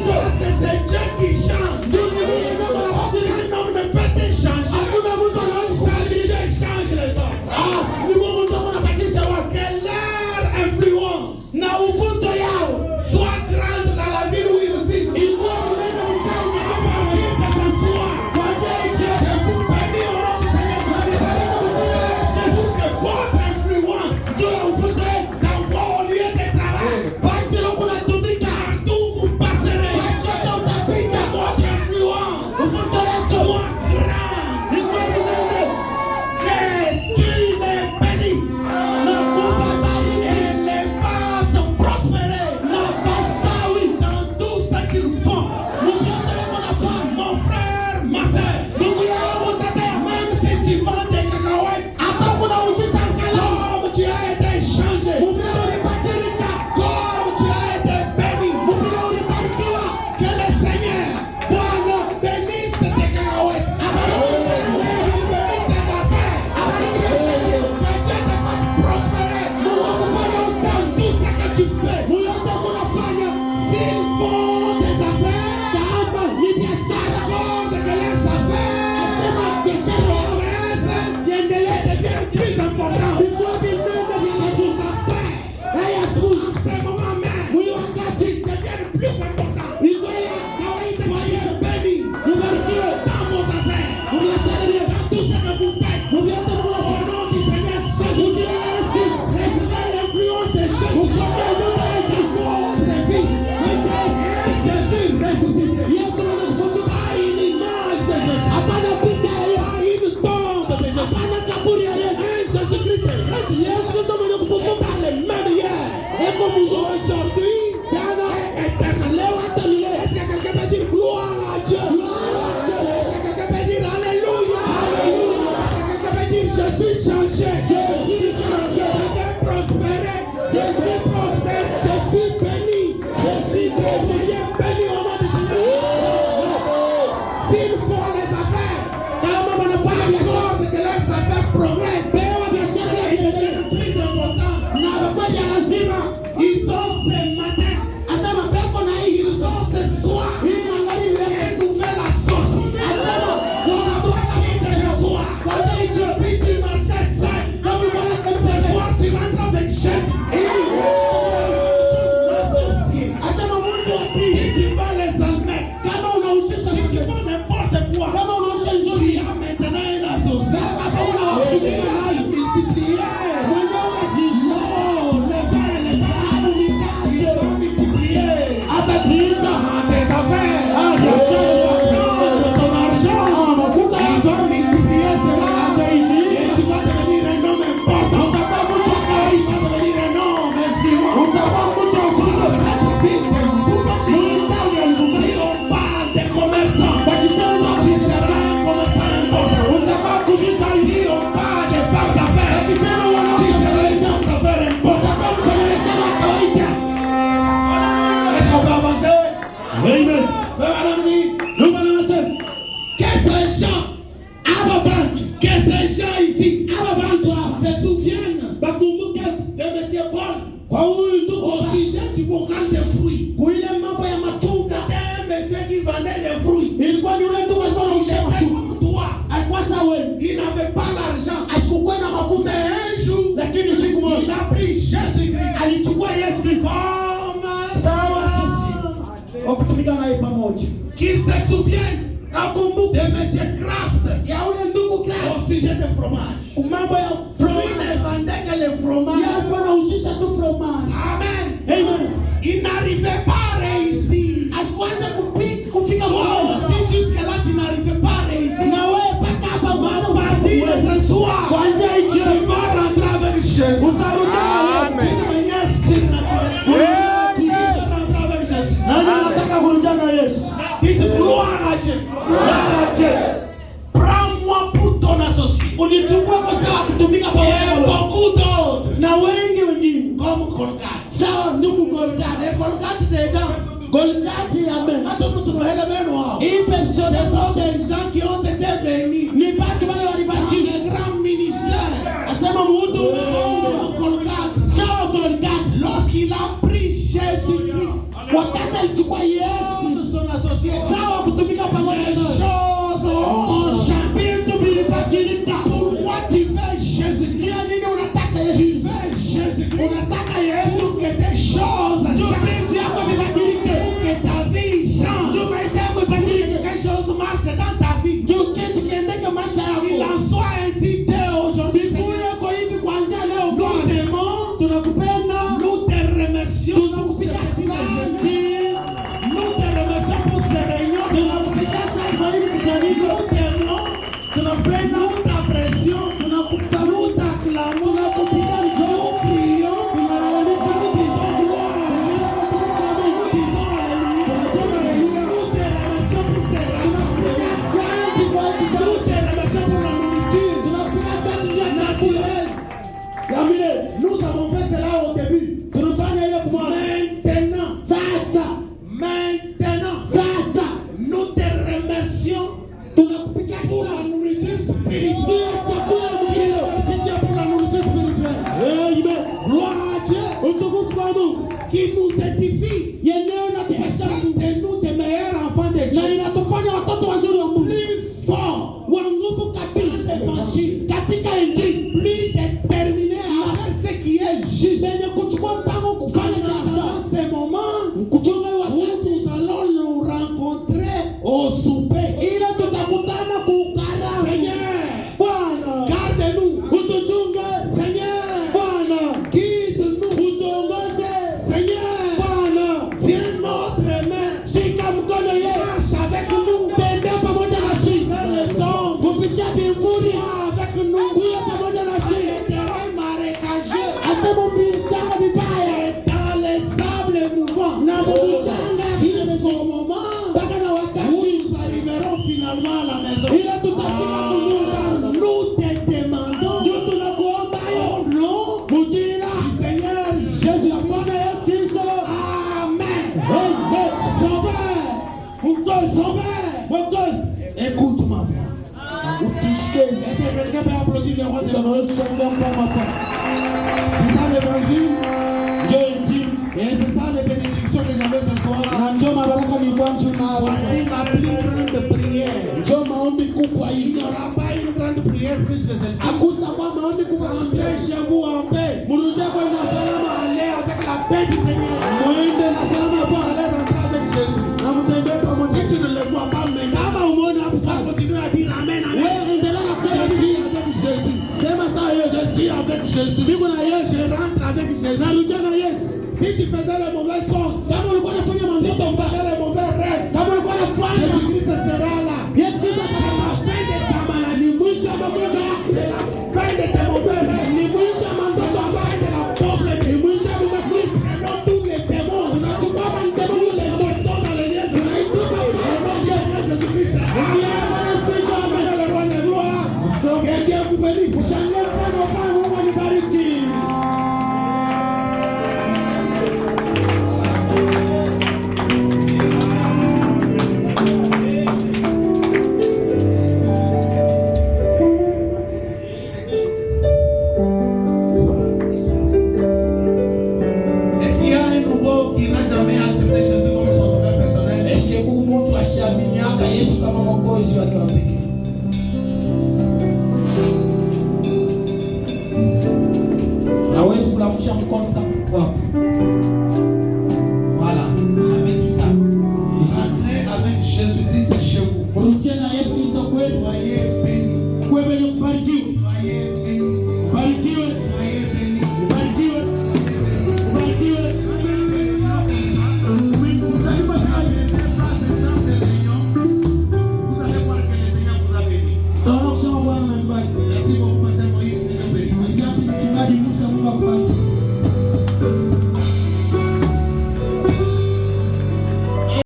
Parce que c'est Dieu qui change. Un homme ne peut te changer. Seul Dieu change les hommes. Que leur influence soit grande dans la ville où ils vivent. À partir de ce soir, je vous bénis au nom du Seigneur pour que votre influence dans vos lieux de travail, partout vous passerez, votre influence soit grande. Que Dieu les bénisse et les fasse prospérer dans tout ce qu'ils font. Mon frère, ma soeur, même si tu vends des cacahuètes, comme tu as été changé, comme tu as été béni, que le Seigneur bénisse tes cacahuètes, bénisse tes affaires, que Dieu te fasse prospérer dans tout ce que tu fais. S'ils font des affaires, d'abord de leurs affaires, plus important. C'est mon maman. Deviennent plus important. Soyez bénis dans vos affaires, dans tout ce que vous faites. Au nom du Seigneur Jésus, recevez l'influence de Jésus dans votre vie. Jésus ressuscité. Pas une image de Jésus. Pas une tombe de Jésus. Jésus-Christ est ressuscité. Dans les mêmes hier. Aujourd'hui, éternel. Est-ce que quelqu'un peut dire gloire à Dieu? Est-ce que quelqu'un peut dire alléluia? Est-ce que quelqu'un peut dire je suis changé? Je vais prospérer. Je suis prospère. Je suis béni. Soyez béni au nom du Seigneur. S'ils font les affaires, pas encore que leurs affaires progressent. Plus important, ils ont ce matin, ils ont ce soir, une nouvelle associée. Si tu marchais seul, ce soir tu rentres avec Jésus. Si tu vas les allumer, si tu fais n'importe quoi, tu as maintenant une associée. Que ces gens ici se souviennent de M. Paul au sujet du bocal de fruits. C'était un monsieur qui vendait des fruits. Il était comme toi. Il n'avait pas l'argent. Mais un jour, il a pris Jésus-Christ comme qu'il se souvienne de M. Kraft au sujet de fromage. Il ne vendait que le fromage. Amen. Il n'arrivait pas à réussir. Toi aussi jusque-là tu n'arrivais pas à réussir. À partir de ce soir, tu vas rentrer avec Jésus. Amen. Dites gloire à Dieu. Prends-moi pour ton associé. Et beaucoup d'autres. Comme Colgate. Et Colgate, tunapenda pression, tunakutafuta klamu, tunakupiga njoo, tunalalamika nous avons fait cela au début. Maintenant, nous te remercions pour la nourriture spirituelle. Pour la nourriture spirituelle. Gloire à Dieu. Qui nous édifie. Et nous des meilleurs enfants de Dieu. Plus fort. L'évangile. Plus déterminé à faire ce qui est juste. Dans ces moments où nous allons nous rencontrer au souper. Seigneur, garde-nous. Seigneur, guide-nous. Seigneur, tiens notre main. Marche avec nous. Vers les hommes. Sois avec nous. Terrain marécageux. Dans les sables mouvants. Jusqu'au moment où nous arriverons finalement à la maison. Nous te demandons au nom du Seigneur Jésus. Amen. Sauveur. Écoute ma voix. Est-ce que quelqu'un peut applaudir le roi de l'honneur? C'est ça l'évangile. Et c'est ça les bénédictions que j'avais ce soir. Voici ma plus grande prière. Il n'y aura pas une grande prière plus que celle-ci. Entrez chez vous en paix. Allez avec la paix du Seigneur. Allez rentrer avec Jésus. Si tu ne le vois pas maintenant, tu vas continuer à dire Amen. Je suis avec Jésus. Je rentre avec Jésus. Si tu faisais les mauvaises choses, si tu faisais les mauvais rêves, Jésus-Christ sera là. C'est la fin de ta maladie. C'est la fin de tes mauvais rêves. C'est la fin de la pauvreté. Prenons tous les démons. Tous les moutons dans les liens de Jésus-Christ. Le roi de gloire. Que Dieu vous bénisse. Est-ce qu'il y a un nouveau qui n'a jamais accepté Jésus comme son sauveur personnel? Hawezi kulamsha mkono kama